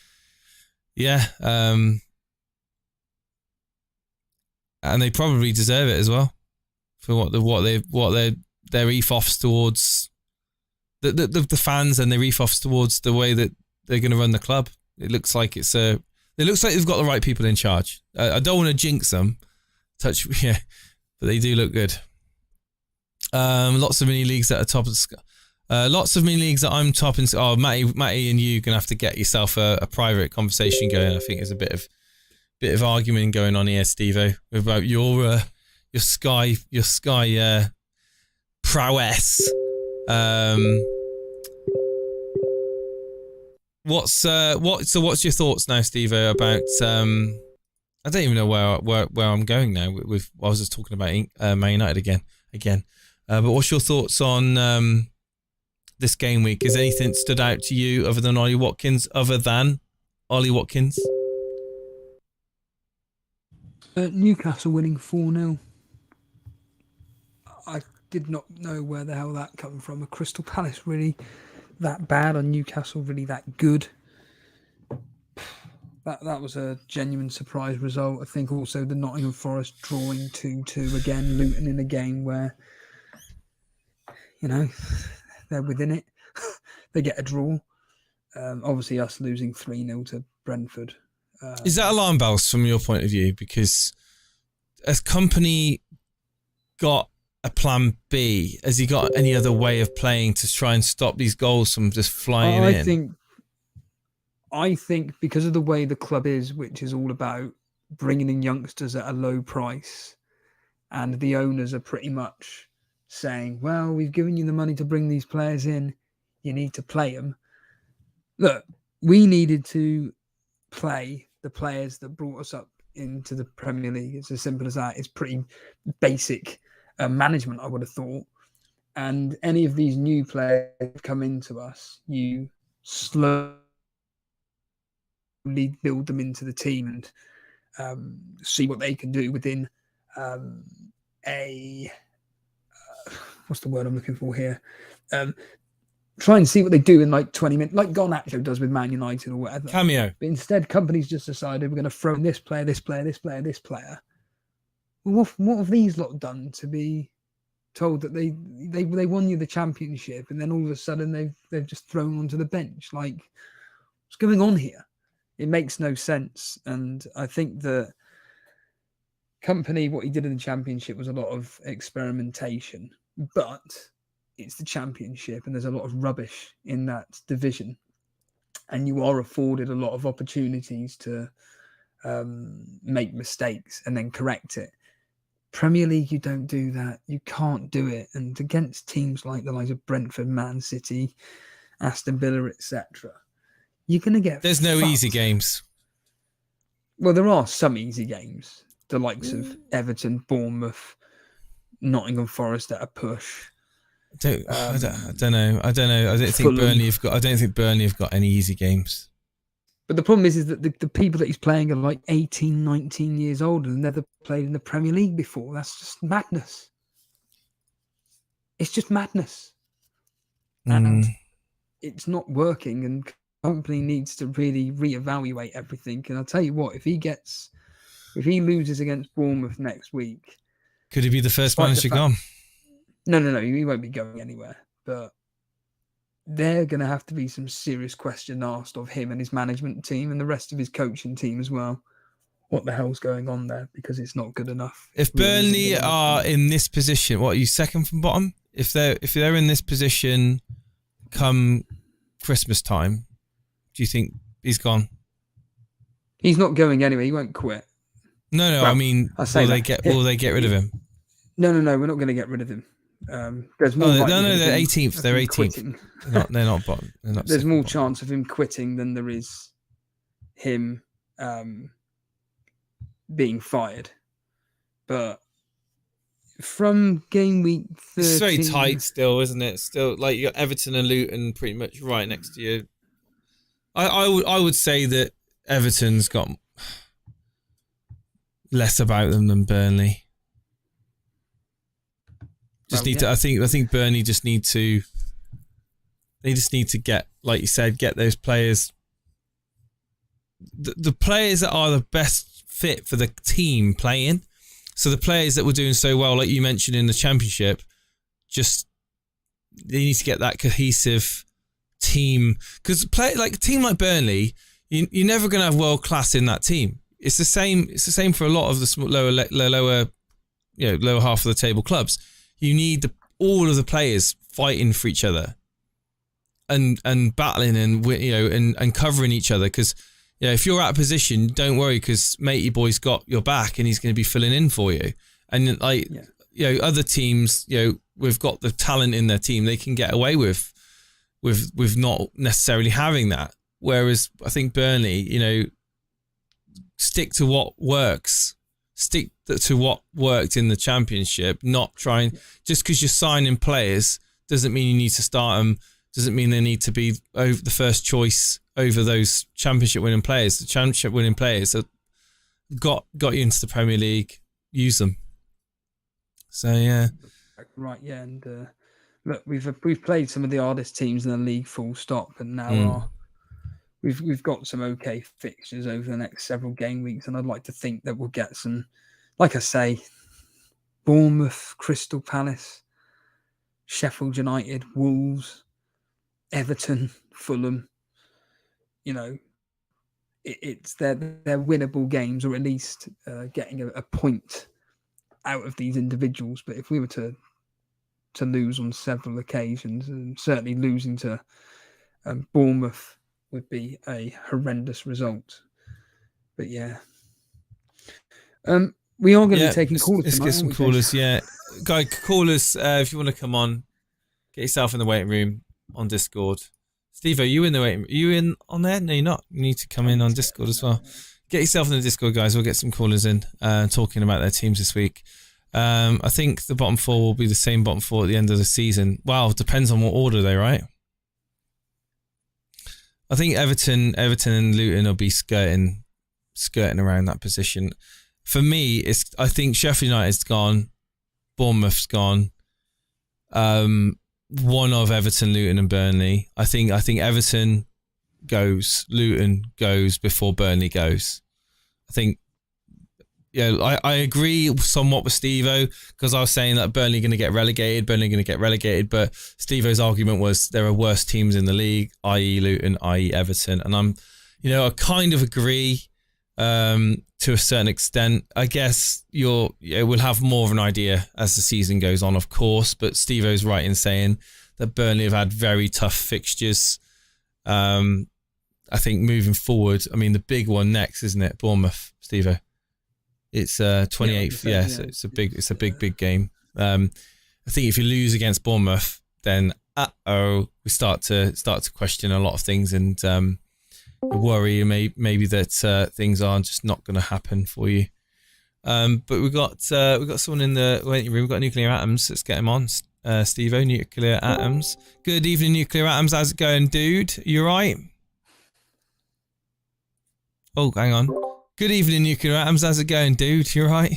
S1: yeah, and they probably deserve it as well for their ethos towards the fans and their ethos towards the way that they're going to run the club. It looks like they've got the right people in charge. I don't want to jinx them, but they do look good. Lots of mini leagues that are top of the lots of mini leagues that I'm top in. Oh, Matty, and you gonna have to get yourself a private conversation going. I think there's a bit of argument going on here, Stevo, about your Sky prowess. What's your thoughts now, Stevo, about I don't even know where I'm going now. I was just talking about Man United again. But what's your thoughts on this game week? Has anything stood out to you other than Ollie Watkins?
S2: Newcastle winning 4-0. I did not know where the hell that come from. A Crystal Palace really that bad, on Newcastle really that good. That was a genuine surprise result. I think also the Nottingham Forest drawing 2-2 again, Luton in a game where, they're within it. They get a draw. Obviously us losing 3-0 to Brentford.
S1: Is that alarm bells from your point of view? Because has Company got a plan B? Has he got any other way of playing to try and stop these goals from just flying in?
S2: I think because of the way the club is, which is all about bringing in youngsters at a low price, and the owners are pretty much saying, well, we've given you the money to bring these players in, you need to play them. Look, we needed to play the players that brought us up into the Premier League. It's as simple as that. It's pretty basic management, I would have thought. And any of these new players come into us, you slowly build them into the team and see what they can do within what's the word I'm looking for here? Try and see what they do in like 20 minutes, like Garnacho does with Man United or whatever.
S1: Cameo.
S2: But instead, companies just decided we're going to throw in this player, this player, this player, this player. Well, what have these lot done to be told that they won you the championship, and then all of a sudden they've just thrown onto the bench? Like, what's going on here? It makes no sense. And I think that Company, what he did in the championship was a lot of experimentation, but it's the championship and there's a lot of rubbish in that division, and you are afforded a lot of opportunities to make mistakes and then correct it. Premier League, you don't do that. You can't do it. And against teams like the likes of Brentford, Man City, Aston Villa, etc., you're going to get
S1: There's no easy games.
S2: Well, there are some easy games. The likes of Everton, Bournemouth, Nottingham Forest at a push.
S1: I don't know. I don't think Burnley have got any easy games.
S2: But the problem is that the people that he's playing are like 18, 19 years old and never played in the Premier League before. That's just madness. It's just madness. And it's not working, and Company needs to really reevaluate everything. And I'll tell you what, if he loses against Bournemouth next week...
S1: Could he be the first manager gone?
S2: No, he won't be going anywhere. But they're going to have to be some serious question asked of him and his management team and the rest of his coaching team as well. What the hell's going on there? Because it's not good enough.
S1: If Burnley are in this position, what are you, second from bottom? If they're in this position come Christmas time, do you think he's gone?
S2: He's not going anywhere. He won't quit.
S1: No. Well, I mean, will they get rid of him?
S2: No. We're not going to get rid of him. There's more likelihood
S1: they're
S2: of him,
S1: 18th. They're 18th.
S2: Quitting.
S1: They're not bottom. They're not
S2: There's more
S1: bottom.
S2: chance of him quitting than there is him being fired. But from game week 13...
S1: It's very tight still, isn't it? Still, like, you got Everton and Luton pretty much right next to you. I would say that Everton's got less about them than Burnley. I think Burnley just need to. They just need to get, like you said, get those players. The players that are the best fit for the team playing. So the players that were doing so well, like you mentioned in the Championship, just they need to get that cohesive team. Because a team like Burnley, you're never going to have world class in that team. It's the same. It's the same for a lot of the lower half of the table clubs. You need all of the players fighting for each other, and battling and covering each other. Because if you're out of position, don't worry, because matey boy's got your back and he's going to be filling in for you. And other teams, we've got the talent in their team, they can get away with not necessarily having that. Whereas I think Burnley, stick to what works. Stick to what worked in the Championship, not trying... Just because you're signing players doesn't mean you need to start them, doesn't mean they need to be over the first choice over those Championship winning players. The Championship winning players that got you into the Premier League, use them. So, yeah.
S2: Right, yeah, and look, we've played some of the hardest teams in the league, full stop, and now we've got some okay fixtures over the next several game weeks, and I'd like to think that we'll get some, like I say, Bournemouth, Crystal Palace, Sheffield United, Wolves, Everton, Fulham. It's they're winnable games, or at least getting a point out of these individuals. But if we were to lose on several occasions, and certainly losing to Bournemouth would be a horrendous result. But yeah, we are going to be taking callers.
S1: Let's get some callers. Yeah, guy, call us if you want to come on. Get yourself in the waiting room on Discord. Steve, are you in the waiting room? Are you in on there? No, you're not. You need to come in on Discord as well. Get yourself in the Discord, guys. We'll get some callers in talking about their teams this week. I think the bottom four will be the same bottom four at the end of the season. Wow, depends on what order they're, right? I think Everton and Luton will be skirting around that position. For me, I think Sheffield United's gone, Bournemouth's gone. One of Everton, Luton, and Burnley. I think Everton goes, Luton goes before Burnley goes. I think. Yeah, I agree somewhat with Steve-O, because I was saying that Burnley going to get relegated, but Steve-O's argument was there are worse teams in the league, i.e. Luton, i.e. Everton, and I kind of agree to a certain extent. I guess we'll have more of an idea as the season goes on, of course, but Steve-O's right in saying that Burnley have had very tough fixtures. I think moving forward, the big one next, isn't it? Bournemouth, Steve-O. It's 28th, so it's a big game. I think if you lose against Bournemouth, then we start to question a lot of things, and worry maybe that things are just not going to happen for you. But we've got someone in the waiting room. We've got Nuclear Atoms. Let's get him on. Steve-O, Nuclear Atoms. Good evening, Nuclear Atoms. How's it going, dude? You right? Oh, hang on. Good evening, Nuclear Atoms. How's it going, dude? You right?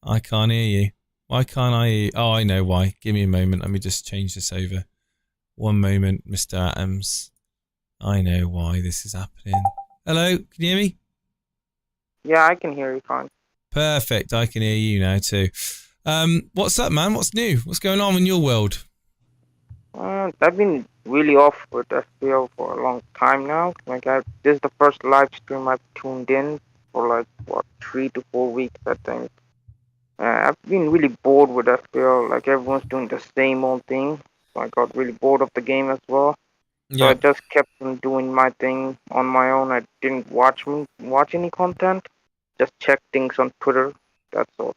S1: I can't hear you. Why can't I hear you? Oh, I know why. Give me a moment. Let me just change this over. One moment, Mr. Atoms. I know why this is happening. Hello? Can you hear me?
S3: Yeah, I can hear you fine.
S1: Perfect. I can hear you now too. What's up, man? What's new? What's going on in your world?
S3: I've been really off with FPL for a long time now. This is the first live stream I've tuned in for 3 to 4 weeks, I think. I've been really bored with FPL. Everyone's doing the same old thing. So I got really bored of the game as well. So I just kept on doing my thing on my own. I didn't watch any content. Just check things on Twitter. That's all.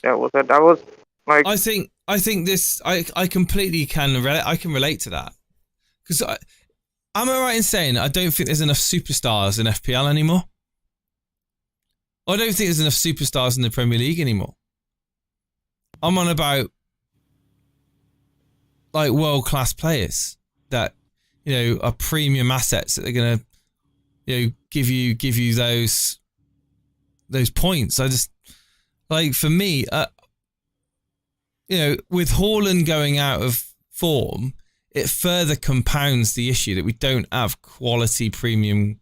S3: That was it. I was like,
S1: I think this. I completely can relate to that because am I right in saying I don't think there's enough superstars in FPL anymore? I don't think there's enough superstars in the Premier League anymore. I'm on about like world-class players that, you know, are premium assets that are going to, you know, give you those points. I just, like, for me, you know, with Haaland going out of form, it further compounds the issue that we don't have quality premium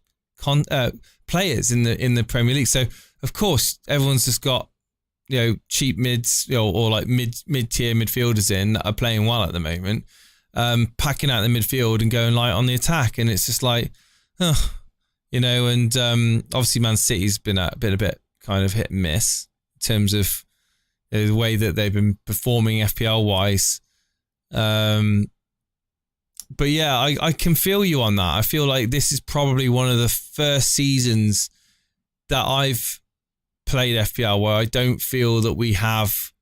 S1: players in the Premier League. So of course everyone's just got, you know, cheap mids, you know, or like mid-tier midfielders in that are playing well at the moment, packing out the midfield and going light on the attack, and it's just like, you know, and obviously Man City's been a bit kind of hit and miss in terms of, you know, the way that they've been performing FPL wise. But yeah, I can feel you on that. I feel like this is probably one of the first seasons that I've played FPL where I don't feel that we have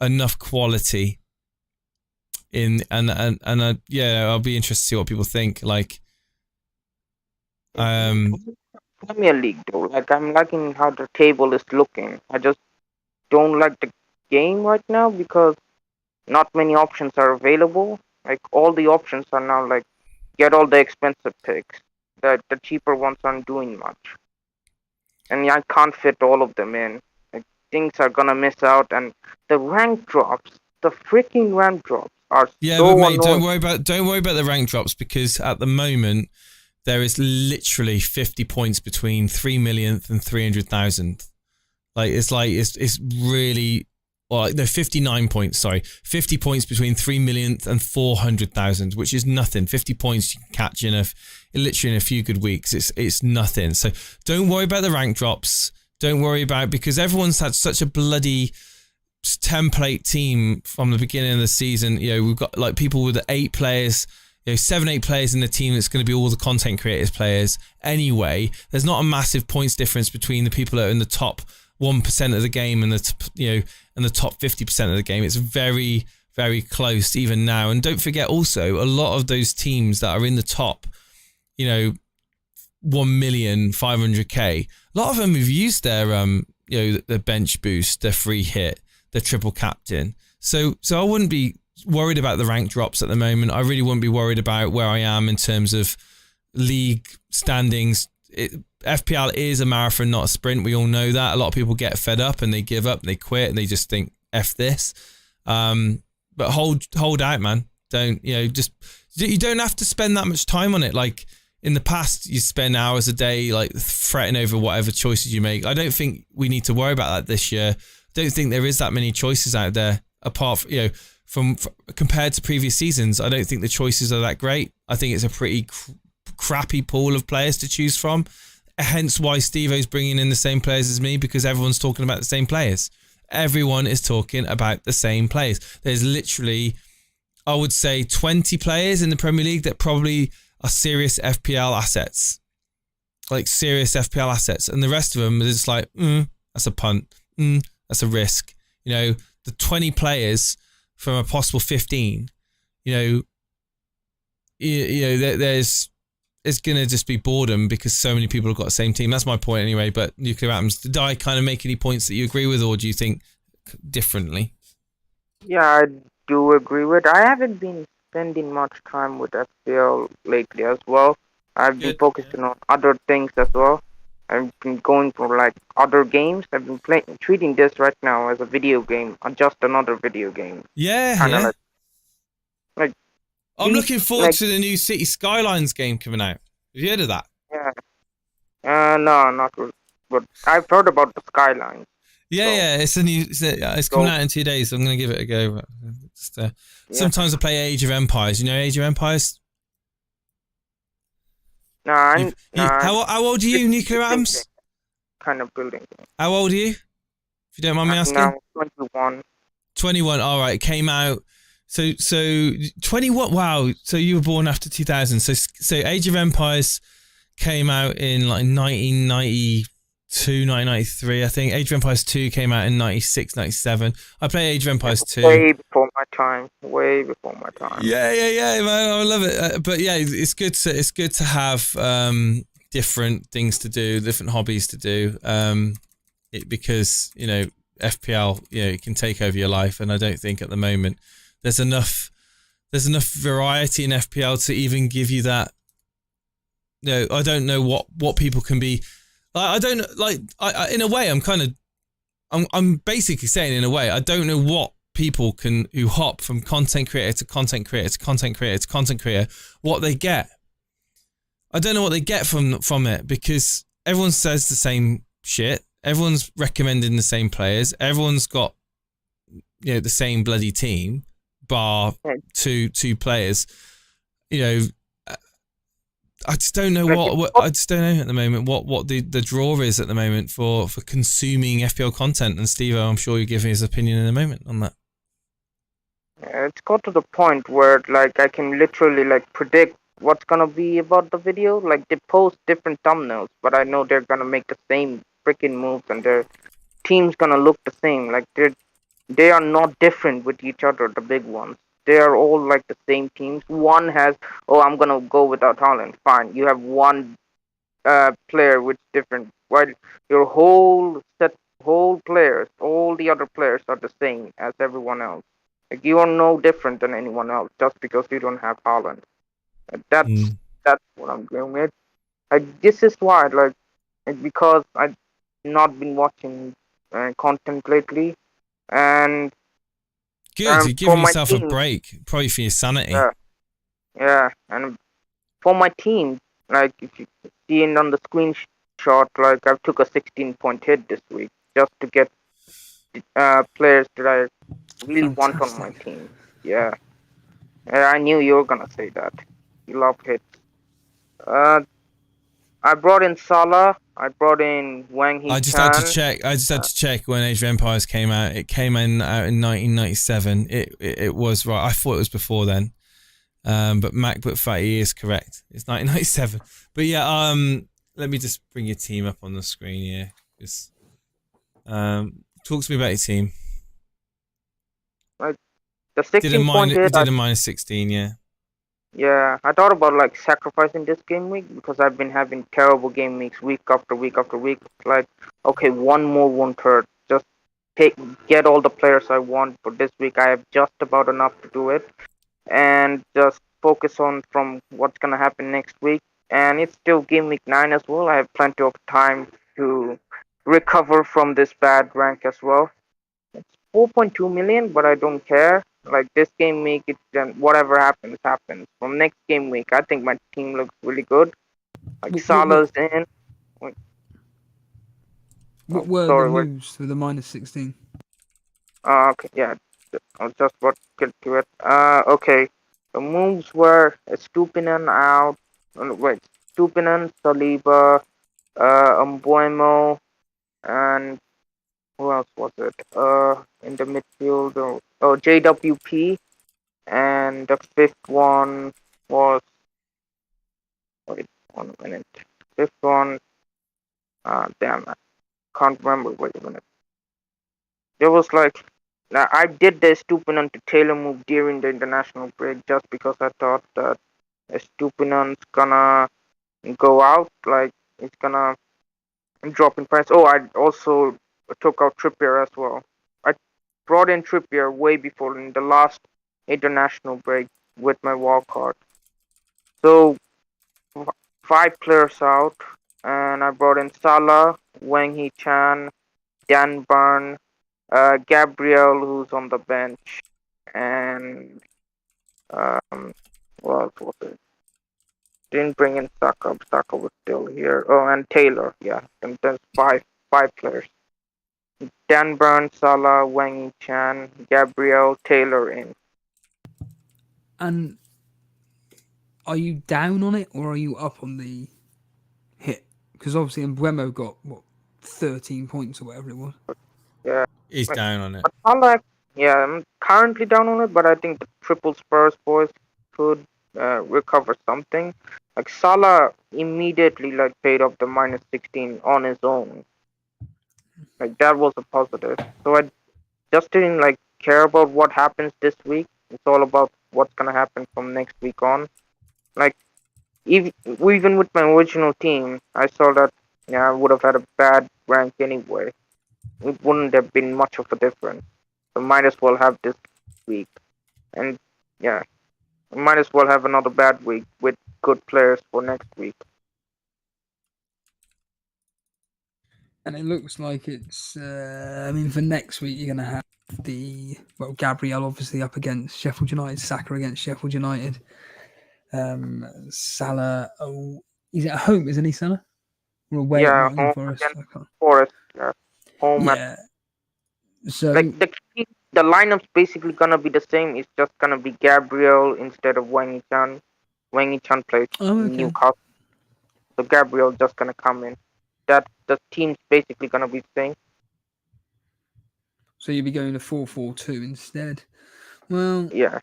S1: enough quality in, and yeah, I'll be interested to see what people think. Like,
S3: Premier League though, like I'm liking how the table is looking. I just don't like the game right now because not many options are available. Like all the options are now like get all the expensive picks. The cheaper ones aren't doing much, and I can't fit all of them in. Like things are gonna miss out, and the rank drops, the freaking rank drops are
S1: yeah,
S3: so
S1: but mate,
S3: annoying.
S1: don't worry about the rank drops, because at the moment there is literally 50 points between 3 millionth and 300,000. It's really, or no, 59 points, sorry. 50 points between 3 millionth and 400,000, which is nothing. 50 points you can catch literally in a few good weeks. It's nothing. So don't worry about the rank drops. Don't worry about, because everyone's had such a bloody template team from the beginning of the season. You know, we've got like people with 8 players, you know, 7-8 players in the team that's going to be all the content creators players. Anyway, there's not a massive points difference between the people that are in the top 1% of the game and the top 50% of the game. It's very, very close even now. And don't forget also, a lot of those teams that are in the top, you know, 1,500,000, a lot of them have used their you know, their bench boost, their free hit, their triple captain. So I wouldn't be worried about the rank drops at the moment. I really wouldn't be worried about where I am in terms of league standings. FPL is a marathon, not a sprint. We all know that. A lot of people get fed up and they give up, they quit, and they just think F this. But hold out, man. Don't, you know, just, you don't have to spend that much time on it. Like in the past, you spend hours a day like fretting over whatever choices you make. I don't think we need to worry about that this year. I don't think there is that many choices out there apart from, you know, from compared to previous seasons. I don't think the choices are that great. I think it's a pretty crappy pool of players to choose from. Hence why Steve-O's bringing in the same players as me, because everyone's talking about the same players. Everyone is talking about the same players. There's literally, I would say, 20 players in the Premier League that probably are serious FPL assets. Like serious FPL assets. And the rest of them is just like, that's a punt. That's a risk. You know, the 20 players from a possible 15, you know, there's, it's going to just be boredom because so many people have got the same team. That's my point anyway. But nuclear atoms, did I kind of make any points that you agree with, or do you think differently?
S3: Yeah, I do agree with. I haven't been spending much time with FPL lately as well. I've been focusing on other things as well. I've been going for like other games. I've been treating this right now as a video game, just another video game.
S1: Yeah.
S3: Like
S1: I'm looking forward to the new City Skylines game coming out. Have you heard of that?
S3: Yeah. No, not really. But I've heard about the Skylines.
S1: Yeah, it's coming out in 2 days. So I'm going to give it a go. Sometimes I play Age of Empires. You know Age of Empires?
S3: No,
S1: how old are you, Nuclear Atoms?
S3: Kind of building.
S1: How old are you? If you don't mind me asking.
S3: Now 21.
S1: 21. All right, came out. So 21. Wow. So you were born after 2000. So Age of Empires came out in like 1990. 1993, I think. Age of Empires 2 came out in 96, 97. I play Age of Empires 2.
S3: Way before my time. Way before my time.
S1: Yeah, man, I love it. But yeah, it's good to have different things to do, different hobbies to do. Because FPL, it can take over your life, and I don't think at the moment there's enough variety in FPL to even give you that. I don't know what people can be. I don't like. In a way, I'm basically saying, in a way, I don't know what people who hop from content creator to content creator to content creator to content creator, what they get. I don't know what they get from it, because everyone says the same shit. Everyone's recommending the same players. Everyone's got the same bloody team, bar two players. I just don't know what I just don't know at the moment what the draw is at the moment for consuming FPL content. And Steve, I'm sure you'll give me his opinion in a moment on that.
S3: It's got to the point where I can literally predict what's gonna be about the video. They post different thumbnails, but I know they're gonna make the same freaking moves, and their team's gonna look the same. They are not different with each other. The big ones. They are all the same teams. One has, I'm gonna go without Haaland. Fine, you have one player which is different. While your whole players, all the other players are the same as everyone else. You are no different than anyone else just because you don't have Haaland. That's what I'm going with. This is why, because I've not been watching content lately, and
S1: good, you're giving yourself a break, probably for your sanity.
S3: Yeah, and for my team, if you see it on the screenshot, I took a 16-point hit this week just to get players that I really want on my team. Yeah, I knew you were gonna say that. You love hits. I brought in Salah. I brought in Wang Hee-chan.
S1: I just had to check when Age of Empires came out. It came out in 1997. It was right. I thought it was before then. But MacBook Fatty is correct. It's 1997. But yeah, let me just bring your team up on the screen here. Just talk to me about your team.
S3: The 16 point hit.
S1: You did a minus 16, yeah.
S3: Yeah, I thought about sacrificing this game week because I've been having terrible game weeks week after week after week. Okay, one more won't hurt. Just get all the players I want for this week. I have just about enough to do it, and just focus on from what's gonna happen next week. And it's still game week 9 as well. I have plenty of time to recover from this bad rank as well. It's 4.2 million, but I don't care. This game week, whatever happens. From next game week, I think my team looks really good. Salah's in.
S2: What were the moves for the minus 16?
S3: Okay, yeah. I was just about to get to it. Okay. The moves were Stupinan out. Stupinan, Saliba, Mbuemo, and who else was it? In the midfield, JWP, and the fifth one was. Wait, 1 minute. Fifth one. Damn, I can't remember. Wait a minute. There was I did the Stupinan to Taylor move during the international break just because I thought that Stupinan's gonna go out. It's gonna drop in price. Oh, I also took out Trippier as well. I brought in Trippier way before in the last international break with my wildcard. So 5 players out, and I brought in Salah, Wang Hee-chan, Dan Burn, Gabriel, who's on the bench, and what else was it? Didn't bring in Saka. Saka was still here. Oh, and Taylor. Yeah, and there's five players. Dan Burn, Salah, Wang Hee-chan, Gabriel, Taylor in.
S2: And are you down on it or are you up on the hit? Because obviously Mbuemo got 13 points or whatever it was.
S3: Yeah,
S1: he's down on it.
S3: I'm currently down on it, but I think the triple Spurs boys could recover something. Salah immediately paid off the minus 16 on his own. Like that was a positive. So I just didn't like care about what happens this week. It's all about what's gonna happen from next week on. Like even with my original team, I saw that I would have had a bad rank anyway. It wouldn't have been much of a difference. So might as well have this week. And yeah, might as well have another bad week with good players for next week.
S2: And it looks like it's. I mean, for next week, you're going to have Gabriel obviously up against Sheffield United, Saka against Sheffield United. Salah, he's at home, isn't he, Salah? We're away at
S3: Yeah,
S2: Nottingham
S3: home
S2: Forest.
S3: against Forest. Yeah, home at
S2: Yeah. So
S3: like the lineup's basically gonna be the same. It's just gonna be Gabriel instead of Wang Chan. Wang Chan plays
S2: okay.
S3: Newcastle, so Gabriel just gonna come in. That the team's basically gonna be the same.
S2: So you'll be going to 4-4-2 instead. Well,
S3: Yeah.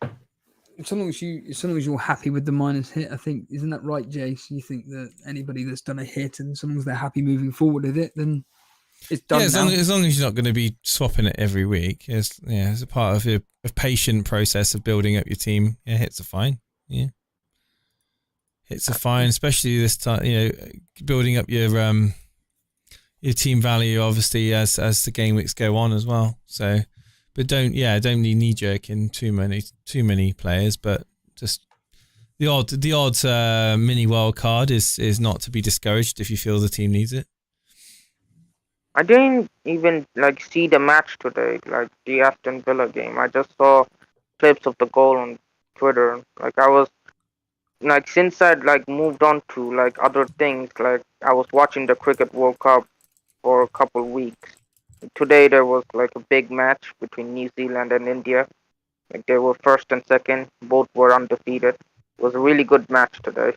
S2: so long as you're happy with the minus hit, I think, isn't that right, Jace? You think that anybody that's done a hit and as long as they're happy moving forward with it, then it's done now.
S1: As long as you're not going to be swapping it every week. It's a part of a patient process of building up your team. Yeah, hits are fine. Yeah, hits are fine, especially this time. Building up your team value obviously as the game weeks go on as well. So, but don't be knee jerking too many players, but just the odd mini wild card is not to be discouraged if you feel the team needs it.
S3: I didn't even like see the match today, like the Aston Villa game. I just saw clips of the goal on Twitter. Like I was like since I'd like moved on to like other things, like I was watching the Cricket World Cup for a couple weeks. Today there was like a big match between New Zealand and India. Like they were first and second, both were undefeated. It was a really good match today.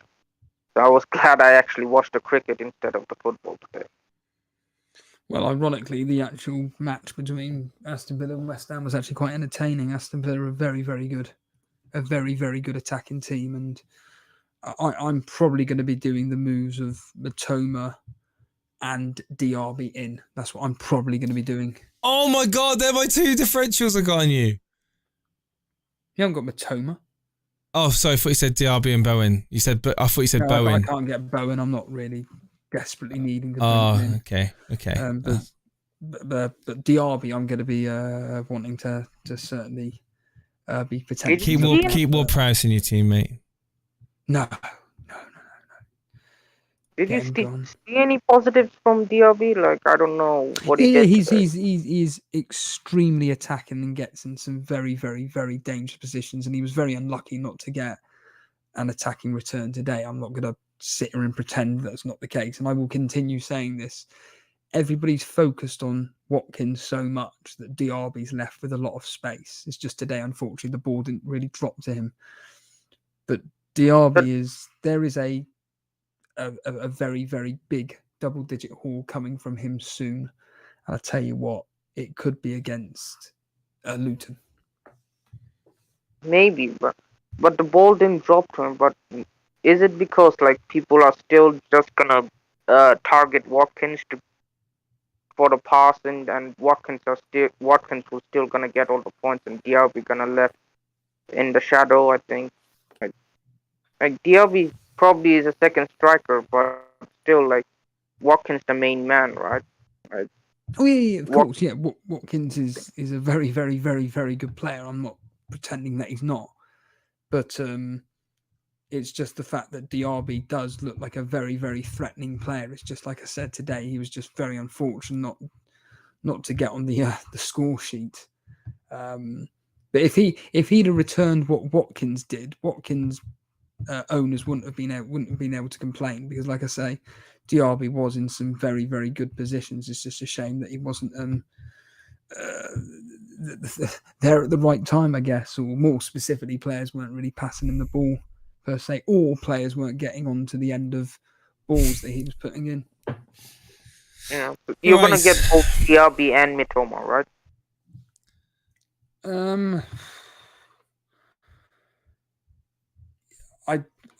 S3: So I was glad I actually watched the cricket instead of the football today.
S2: Well, ironically, the actual match between Aston Villa and West Ham was actually quite entertaining. Aston Villa are very, very good, a very, very good attacking team, and I'm probably going to be doing the moves of Matoma and DRB in. That's what I'm probably going to be doing.
S1: Oh my God, they're my two differentials I got on you.
S2: You haven't got Matoma.
S1: Oh, sorry, I thought you said DRB and Bowen. I thought you said Bowen.
S2: I can't get Bowen. I'm not really desperately needing to.
S1: Okay.
S2: But DRB, I'm going to be wanting to certainly be potentially.
S1: Keep Ward Prowse in your team, mate.
S2: No.
S3: Did you see any positives from DRB? Like I don't know what he did.
S2: He's extremely attacking and gets in some very, very, very dangerous positions, and he was very unlucky not to get an attacking return today. I'm not going to sit here and pretend that's not the case, and I will continue saying this. Everybody's focused on Watkins so much that DRB's left with a lot of space. It's just today, unfortunately, the ball didn't really drop to him. But DRB there is a very, very big double-digit haul coming from him soon. And I tell you what, it could be against Luton.
S3: Maybe, but the ball didn't drop to him. But is it because like people are still just gonna target Watkins for the pass, and Watkins was still gonna get all the points, and DRB gonna left in the shadow? I think like DRB probably is a second striker, but still like Watkins the main man, right? Like,
S2: oh yeah, of course, yeah. Watkins is a very, very, very, very good player. I'm not pretending that he's not, but it's just the fact that DRB does look like a very, very threatening player. It's just like I said today, he was just very unfortunate not to get on the score sheet. But if he'd have returned what Watkins did, Watkins owners wouldn't have been able to complain, because, like I say, DRB was in some very, very good positions. It's just a shame that he wasn't there at the right time, I guess, or more specifically, players weren't really passing him the ball per se, or players weren't getting on to the end of balls that he was putting in.
S3: Yeah, you're gonna get both DRB and Mitoma, right?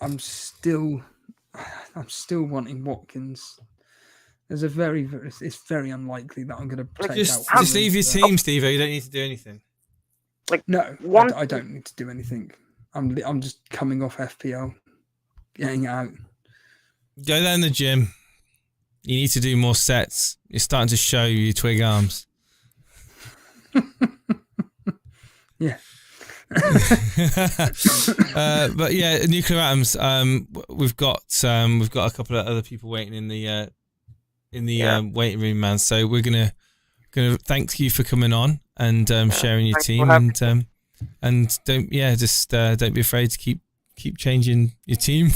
S3: I'm still wanting Watkins.
S2: There's a it's very unlikely that I'm going to take out.
S1: Just leave your team, Steve. You don't need to do anything.
S2: No, I don't need to do anything. I'm just coming off FPL, getting out.
S1: Go down the gym. You need to do more sets. You're starting to show your twig arms.
S2: Yeah.
S1: But yeah, nuclear atoms. We've got a couple of other people waiting in the waiting room, man. So we're gonna thank you for coming on and sharing your team, and don't be afraid to keep changing your team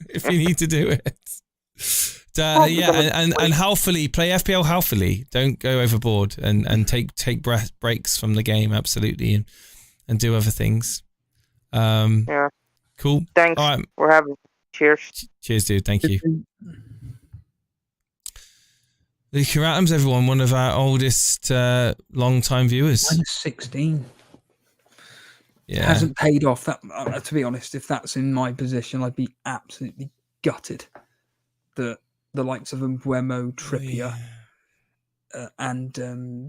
S1: if you need to do it. And healthily play FPL healthily. Don't go overboard and take breaks from the game, absolutely, and do other things. Cool.
S3: Thanks for having me. Cheers.
S1: Cheers, dude. Thank you. Luca Adams, everyone, one of our oldest long-time viewers.
S2: -16.
S1: Yeah.
S2: It hasn't paid off. That, to be honest, if that's in my position, I'd be absolutely gutted that the likes of Mbeumo, Trippier, and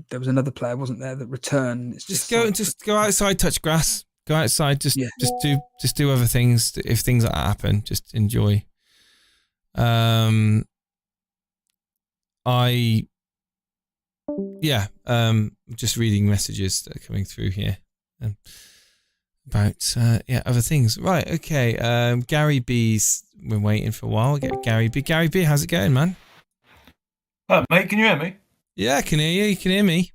S2: there was another player, wasn't there, that returned. It's just
S1: go outside, touch grass. Go outside, just do other things. If things like that happen, just enjoy. Just reading messages that are coming through here about other things. Right, okay. Gary B's been waiting for a while. Get Gary B. Gary B, how's it going, man?
S4: Oh, mate, can you hear me?
S1: Yeah, I can hear you. You can hear me.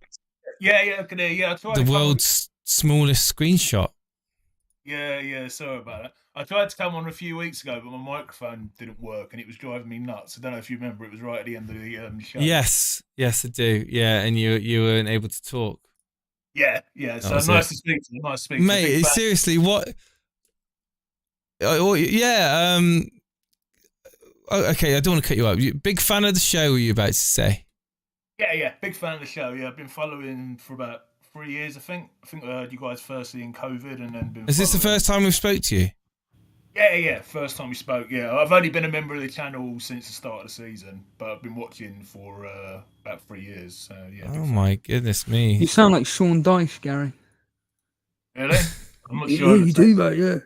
S4: Yeah, I can hear you.
S1: The world's smallest screenshot.
S4: Yeah, sorry about that. I tried to come on a few weeks ago, but my microphone didn't work and it was driving me nuts. I don't know if you remember, it was right at the end of the show.
S1: Yes, I do. Yeah, and you weren't able to talk.
S4: Yeah. So nice to speak to you. Nice to speak to you.
S1: Mate, seriously, what? Okay, I don't want to cut you up. Big fan of the show, were you about to say?
S4: Yeah, big fan of the show. Yeah, I've been following for about 3 years, I think. I think I heard you guys firstly in COVID and then been.
S1: Is this the first time we've spoke to you?
S4: Yeah. First time we spoke. Yeah, I've only been a member of the channel since the start of the season, but I've been watching for about 3 years. So yeah.
S1: Oh my goodness me!
S2: You sound like Sean Dyche, Gary.
S4: Really? I'm not sure.
S2: Yeah, you do, mate. Yeah.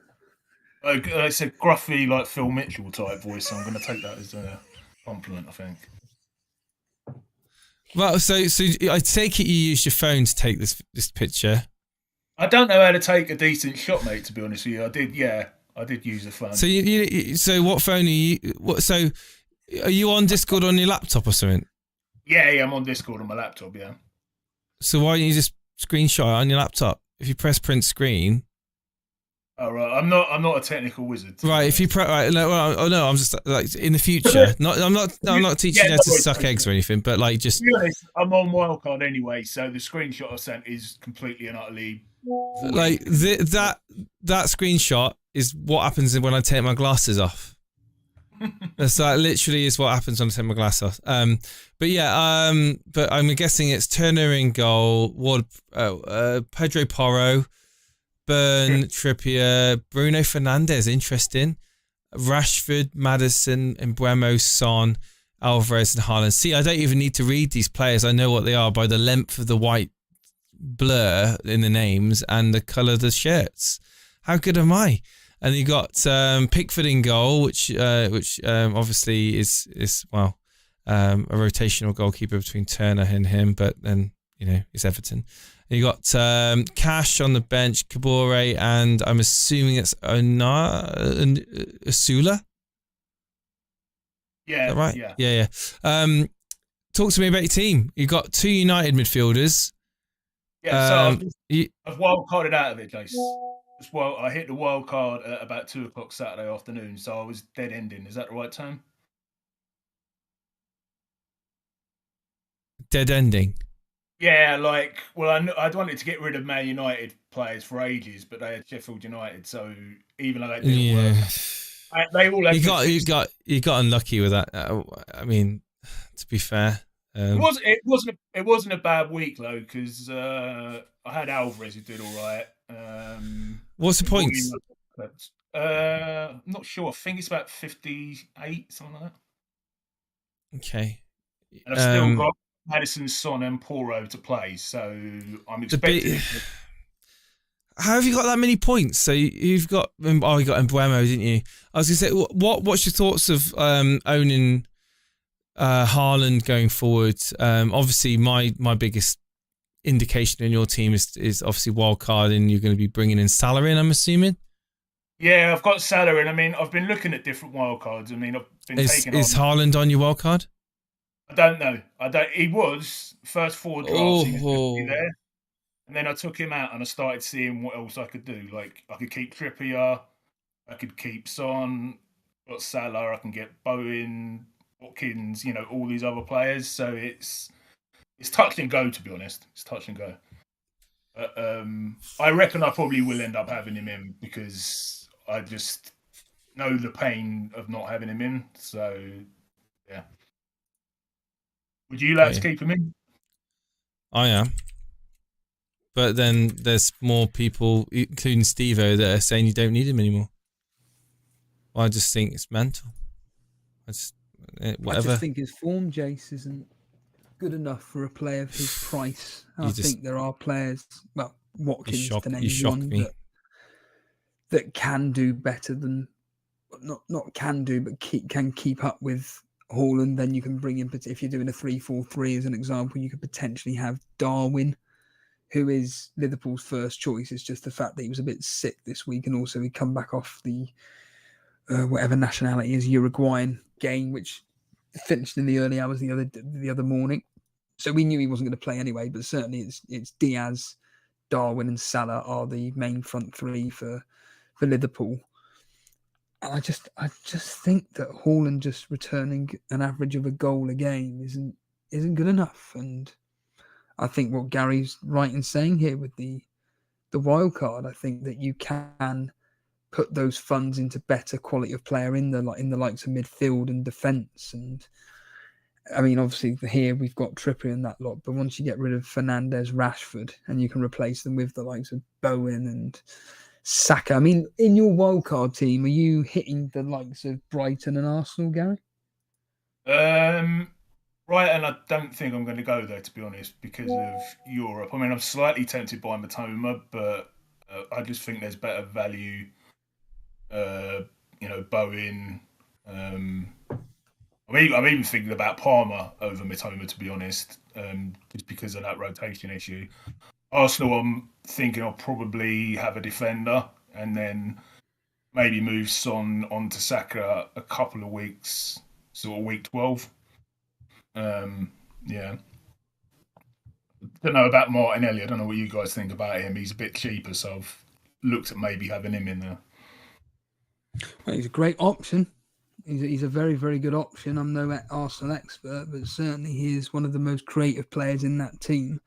S4: It's a gruffy, like Phil Mitchell type voice. So I'm going to take that as a compliment, I think.
S1: Well, so I take it you used your phone to take this picture.
S4: I don't know how to take a decent shot, mate. To be honest with you, I did use a phone.
S1: So so what phone are you? So are you on Discord on your laptop or something?
S4: Yeah, I'm on Discord on my laptop. Yeah. So
S1: why don't you just screenshot it on your laptop? If you press print screen.
S4: Oh right, I'm not a technical wizard.
S1: Right, if you I'm just like in the future. I'm not teaching you how to suck eggs or anything, but like just.
S4: To be honest, I'm on Wildcard anyway, so the screenshot I sent is completely and utterly.
S1: Like that screenshot is what happens when I take my glasses off. That's like literally is what happens when I take my glasses off. But I'm guessing it's Turner in goal, Pedro Porro. Burn, Trippier, Bruno Fernandes, interesting. Rashford, Maddison, Mbeumo, Son, Alvarez, and Haaland. See, I don't even need to read these players. I know what they are by the length of the white blur in the names and the colour of the shirts. How good am I? And you got Pickford in goal, which obviously is a rotational goalkeeper between Turner and him, but then it's Everton. You got Cash on the bench, Kabore, and I'm assuming it's Asula.
S4: Yeah,
S1: is that right?
S4: Yeah.
S1: Talk to me about your team. You got 2 United midfielders.
S4: Yeah, so I've wild carded out of it, Jace. I hit the wild card at about 2:00 Saturday afternoon, so I was dead ending. Is that the right term?
S1: Dead ending.
S4: Yeah, I'd wanted to get rid of Man United players for ages, but they had Sheffield United, so even though they didn't work, they all had.
S1: You got unlucky with that. I mean, to be fair,
S4: it wasn't a bad week though, because I had Alvarez who did all right.
S1: What's the points?
S4: I'm not sure. I think it's about 58, something like that.
S1: Okay.
S4: And I've still got Madison, Son, and Poro to play, so I'm expecting.
S1: How have you got that many points? So you've got you got Embuemo, didn't you? I was gonna say, what's your thoughts of owning Haaland going forward? Obviously, my biggest indication in your team is obviously Wildcard, and you're going to be bringing in Salah in, I'm assuming.
S4: Yeah, I've got Salah in. I mean, I've been looking at different wildcards. I mean, I've been taking.
S1: Is Haaland on your wildcard?
S4: I don't know. He was first 4 drafts. He was going to be there, and then I took him out and I started seeing what else I could do. Like I could keep Trippier, I could keep Son, got Salah, I can get Bowen, Watkins. You know, all these other players. So it's touch and go. To be honest, it's touch and go. I reckon I probably will end up having him in because I just know the pain of not having him in. So, yeah. Would you like to keep him in?
S1: I am. But then there's more people, including Steve-O, that are saying you don't need him anymore. Well, I just think it's mental. Whatever.
S2: I just think his form, Jace, isn't good enough for a player of his price. I think there are players, well, Watkins to name one, that can do better than, not can do, but can keep up with Haaland. Then you can bring in, if you're doing a 3-4-3 as an example, you could potentially have Darwin, who is Liverpool's first choice. It's just the fact that he was a bit sick this week, and also he'd come back off the whatever nationality is, Uruguayan game, which finished in the early hours the other morning. So we knew he wasn't going to play anyway, but certainly it's Diaz, Darwin and Salah are the main front three for Liverpool. And I just think that Haaland just returning an average of a goal a game isn't good enough. And I think what Gary's right in saying here with the wild card, I think that you can put those funds into better quality of player in the likes of midfield and defence. And I mean, obviously here we've got Trippier and that lot, but once you get rid of Fernandes, Rashford, and you can replace them with the likes of Bowen and Saka. I mean, in your wildcard team, are you hitting the likes of Brighton and Arsenal, Gary?
S4: Right, and I don't think I'm going to go there, to be honest, because of Europe. I mean, I'm slightly tempted by Matoma, but I just think there's better value. Bowen. I'm even thinking about Palmer over Matoma, to be honest, just because of that rotation issue. Arsenal, I'm thinking I'll probably have a defender and then maybe move Son onto Saka a couple of weeks, sort of week 12. Yeah. Don't know about Martinelli. I don't know what you guys think about him. He's a bit cheaper, so I've looked at maybe having him in there.
S2: Well, he's a great option. He's a very, very good option. I'm no Arsenal expert, but certainly he is one of the most creative players in that team.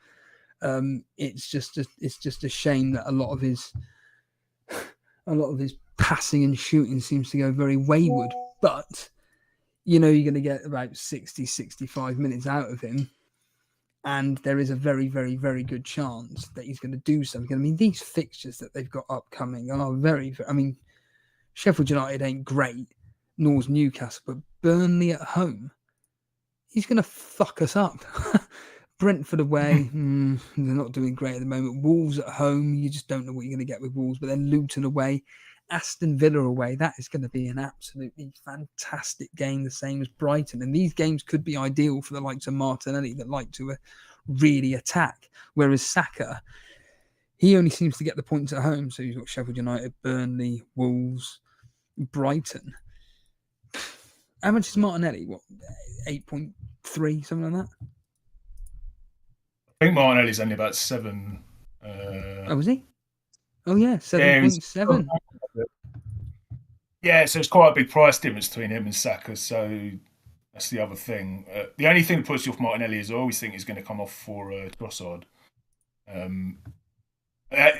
S2: It's just a shame that a lot of his passing and shooting seems to go very wayward. But you're going to get about 60, 65 minutes out of him. And there is a very, very, very good chance that he's going to do something. I mean, these fixtures that they've got upcoming are very, I mean, Sheffield United ain't great, nor's Newcastle, but Burnley at home, he's going to fuck us up. Brentford away, they're not doing great at the moment. Wolves at home, you just don't know what you're going to get with Wolves. But then Luton away, Aston Villa away, that is going to be an absolutely fantastic game, the same as Brighton. And these games could be ideal for the likes of Martinelli that like to really attack. Whereas Saka, he only seems to get the points at home. So he's got Sheffield United, Burnley, Wolves, Brighton. How much is Martinelli? What, 8.3, something like that?
S4: I think Martinelli's only about 7.
S2: Oh, was he? Oh, yeah, 7.7.
S4: Yeah, so it's quite a big price difference between him and Saka. So that's the other thing. The only thing that puts you off Martinelli is I always think he's going to come off for Trossard.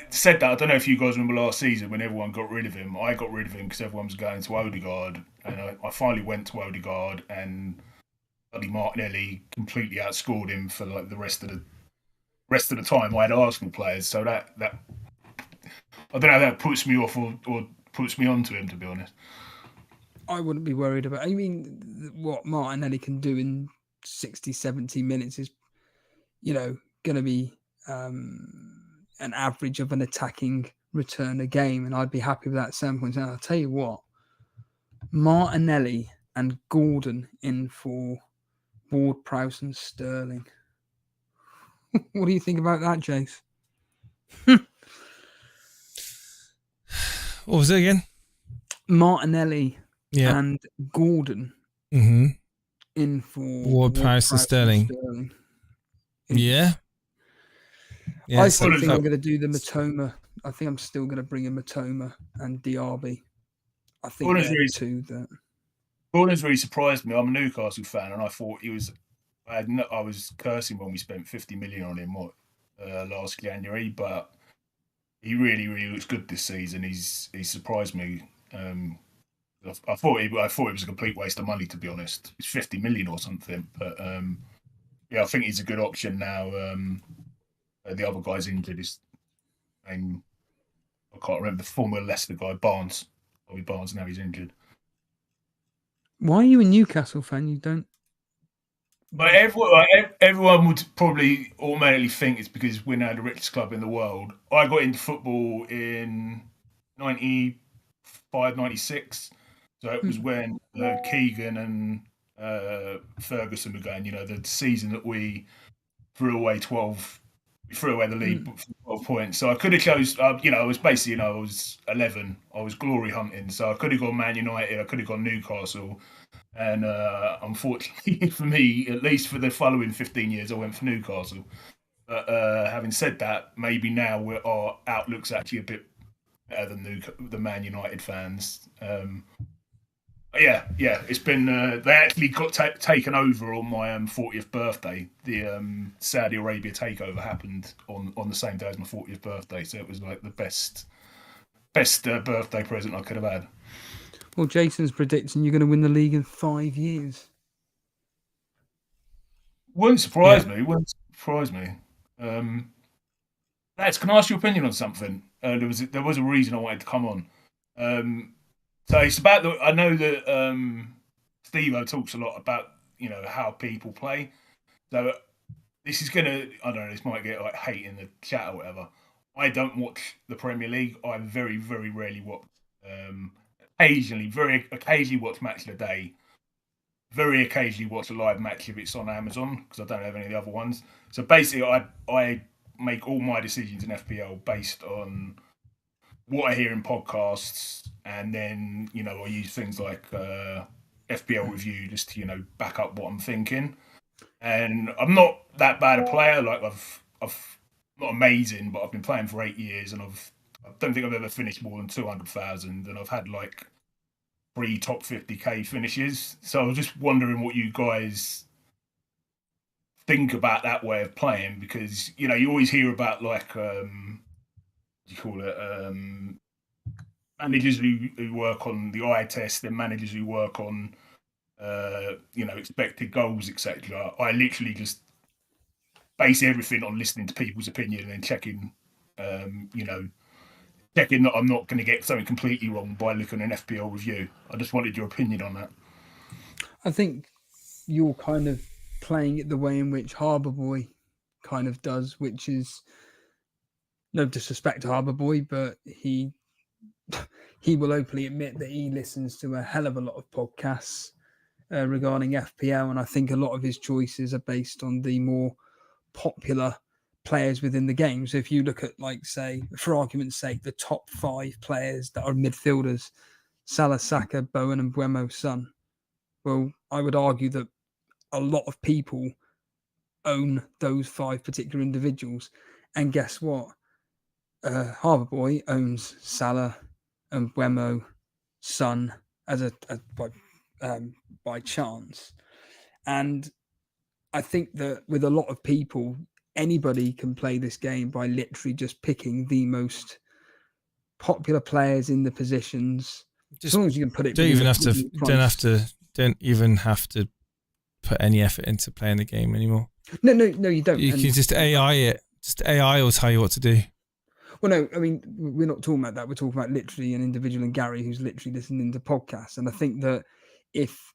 S4: Said that, I don't know if you guys remember last season when everyone got rid of him. I got rid of him because everyone was going to Odegaard, and I finally went to Odegaard, and Martinelli completely outscored him for like the rest of the time. I had Arsenal players, so that I don't know if that puts me off or puts me onto him, to be honest.
S2: I wouldn't be worried about. I mean, what Martinelli can do in 60, 70 minutes is, going to be an average of an attacking return a game, and I'd be happy with that 7 points. And I'll tell you what, Martinelli and Gordon in for Ward-Prowse and Sterling. What do you think about that, Jace?
S1: What was it again?
S2: Martinelli and Gordon in for
S1: Ward-Prowse and Sterling. Yeah.
S2: I still think I'm going to do the Matoma. I think I'm still going to bring in Matoma and Diaby. I think they're two that.
S4: Gordon's really surprised me. I'm a Newcastle fan, and I thought he was. I was cursing when we spent 50 million on him last January, but he really, really looks good this season. He's surprised me. I thought it was a complete waste of money, to be honest. It's 50 million or something, but I think he's a good option now. The other guy's injured. His name, I can't remember. The former Leicester guy, Barnes. Bobby Barnes. Now he's injured.
S2: Why are you a Newcastle fan? You don't.
S4: But everyone would probably automatically think it's because we're now the richest club in the world. I got into football in 95, 96. So it was when Keegan and Ferguson were going. The season that we threw away the league for 12 points. So I could have chose, I was basically, I was 11. I was glory hunting. So I could have gone Man United. I could have gone Newcastle. And unfortunately for me, at least for the following 15 years, I went for Newcastle. But having said that, maybe now our outlook's actually a bit better than the Man United fans. It's been. They actually got taken over on my 40th birthday. The Saudi Arabia takeover happened on the same day as my 40th birthday, so it was like the best birthday present I could have had.
S2: Well, Jason's predicting you're going to win the league in 5 years.
S4: Wouldn't surprise me. Lads, can I ask your opinion on something? There was a reason I wanted to come on. So it's about I know that Steve-O talks a lot about how people play. So this is gonna, I don't know, this might get like hate in the chat or whatever. I don't watch the Premier League. I very, very rarely watch. Very occasionally watch Match of the Day. Very occasionally watch a live match if it's on Amazon because I don't have any of the other ones. So basically, I make all my decisions in FPL based on what I hear in podcasts, and then I use things like FPL Review just to back up what I'm thinking. And I'm not that bad a player. Like I've not amazing, but I've been playing for 8 years, and I don't think I've ever finished more than 200,000, and I've had like 3 top 50k finishes. So I was just wondering what you guys think about that way of playing, because you always hear about like managers who work on the eye test and managers who work on expected goals, etc. I literally just base everything on listening to people's opinion and then checking that I'm not going to get something completely wrong by looking at an FPL review. I just wanted your opinion on that.
S2: I think you're kind of playing it the way in which Harbour Boy kind of does, which is no disrespect to Harbour Boy, but he will openly admit that he listens to a hell of a lot of podcasts regarding FPL, and I think a lot of his choices are based on the more popular players within the game. So if you look at, like, say, for argument's sake, the top 5 players that are midfielders, Salah, Saka, Bowen and Mbeumo, Son, well, I would argue that a lot of people own those 5 particular individuals. And guess what? Harbour Boy owns Salah and Mbeumo, Son as by chance. And I think that with a lot of people, anybody can play this game by literally just picking the most popular players in the positions. As long as you can put it.
S1: Don't even have to put any effort into playing the game anymore.
S2: No, you don't.
S1: You can just AI it. Just AI will tell you what to do.
S2: Well, no, I mean, we're not talking about that. We're talking about literally an individual and Gary who's literally listening to podcasts. And I think that if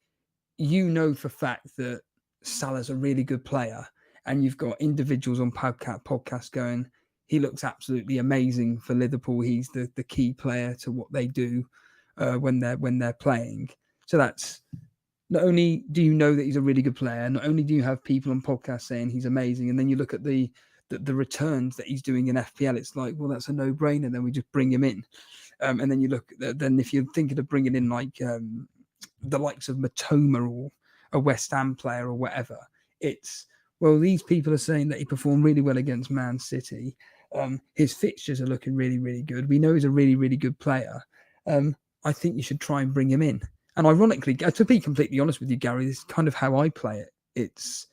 S2: you know for fact that Salah's a really good player and you've got individuals on podcasts going, he looks absolutely amazing for Liverpool. He's the key player to what they do when they're playing. So that's not only do you know that he's a really good player, not only do you have people on podcasts saying he's amazing, and then you look at the returns that he's doing in FPL, it's like, well, that's a no-brainer. Then we just bring him in. And then you look, then if you're thinking of bringing in like the likes of Matoma or a West Ham player or whatever, it's, well, these people are saying that he performed really well against Man City. His fixtures are looking really, really good. We know he's a really, really good player. I think you should try and bring him in. And ironically, to be completely honest with you, Gary, this is kind of how I play it. It's,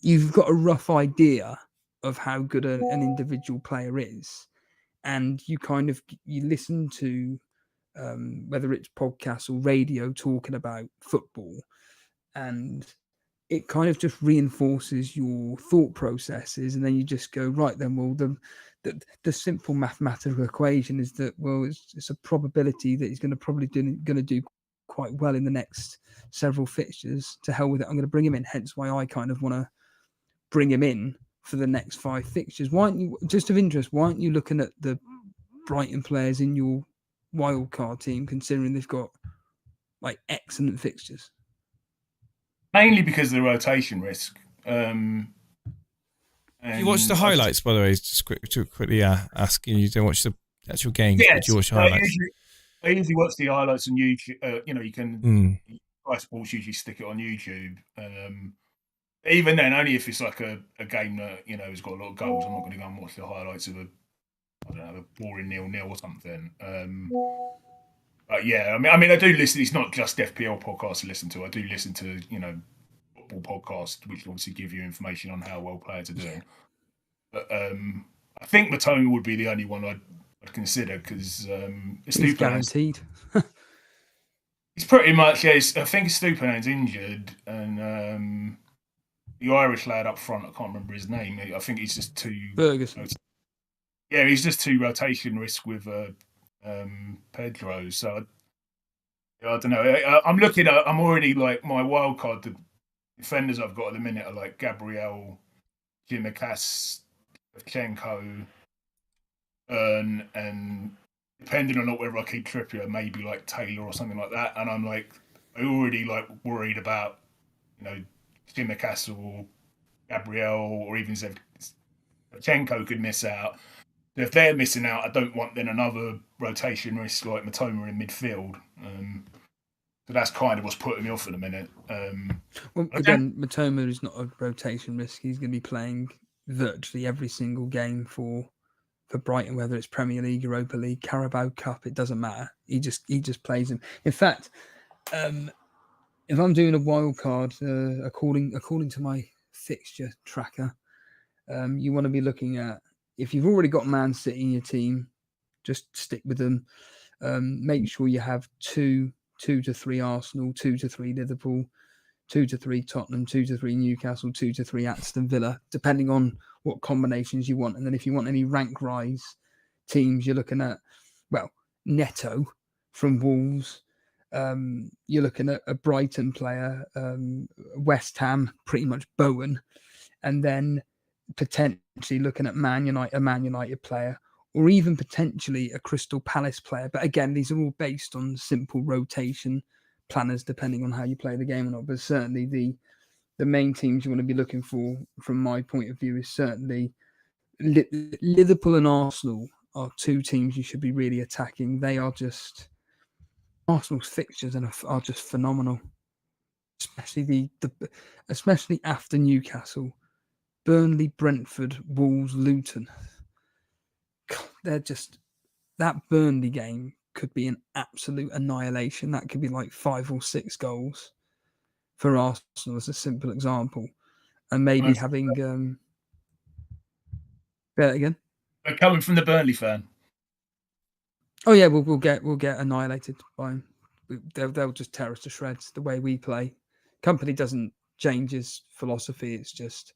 S2: you've got a rough idea of how good an individual player is, and you listen to whether it's podcasts or radio talking about football, and it kind of just reinforces your thought processes, and then you just go, right, then, well, the simple mathematical equation is that, well, it's a probability that he's going to do quite well in the next several fixtures. To hell with it, I'm going to bring him in. Hence why I kind of want to bring him in for the next 5 fixtures. Why aren't you, just of interest, why aren't you looking at the Brighton players in your wildcard team, considering they've got like excellent fixtures?
S4: Mainly because of the rotation risk.
S1: You watch the highlights, by the way, just quickly asking you don't watch the actual games,
S4: yes,
S1: but you watch the highlights.
S4: I usually watch the highlights on YouTube. You can, Sky Sports usually stick it on YouTube. Even then, only if it's like a game that, has got a lot of goals. I'm not going to go and watch the highlights of a boring 0-0 or something. But yeah, I mean, I do listen. It's not just FPL podcasts to listen to. I do listen to, football podcasts, which obviously give you information on how well players are doing. But I think Matoma would be the only one I'd consider, because
S2: he's guaranteed.
S4: He's pretty much, I think Stupiñán's injured, and the Irish lad up front, I can't remember his name. I think he's just too
S2: Ferguson.
S4: Yeah, he's just too rotation risk with Pedro. So I don't know. I'm looking at. I'm already like my wild card. The defenders I've got at the minute are like Gabriel, Tsimikas, Shevchenko, and depending on whether I keep Trippier, maybe like Taylor or something like that. And I'm like, I already like worried about, Tsimikas or Gabriel or even Shevchenko could miss out. If they're missing out, I don't want then another rotation risk like Matoma in midfield. So that's kind of what's putting me off at the minute.
S2: Well, again, Matoma is not a rotation risk. He's going to be playing virtually every single game for Brighton, whether it's Premier League, Europa League, Carabao Cup. It doesn't matter. He just plays him. In fact, if I'm doing a wild card, according to my fixture tracker, you want to be looking at, if you've already got Man City in your team, just stick with them. Make sure you have 2 to 3 Arsenal, 2 to 3 Liverpool, 2 to 3 Tottenham, 2 to 3 Newcastle, 2 to 3 Aston Villa, depending on what combinations you want. And then if you want any rank rise teams, you're looking at, well, Neto from Wolves. You're looking at a Brighton player, West Ham, pretty much Bowen, and then potentially looking at a Man United player, or even potentially a Crystal Palace player. But again, these are all based on simple rotation planners, depending on how you play the game or not. But certainly the main teams you want to be looking for, from my point of view, is certainly Liverpool and Arsenal are 2 teams you should be really attacking. They are just, Arsenal's fixtures are just phenomenal, especially especially after Newcastle. Burnley, Brentford, Wolves, Luton. They're just, that Burnley game could be an absolute annihilation. That could be like 5 or 6 goals for Arsenal, as a simple example. And maybe having say that again.
S4: They're coming from the Burnley fan.
S2: Oh yeah, we'll get annihilated by them. They'll just tear us to shreds the way we play. Company doesn't change his philosophy. It's just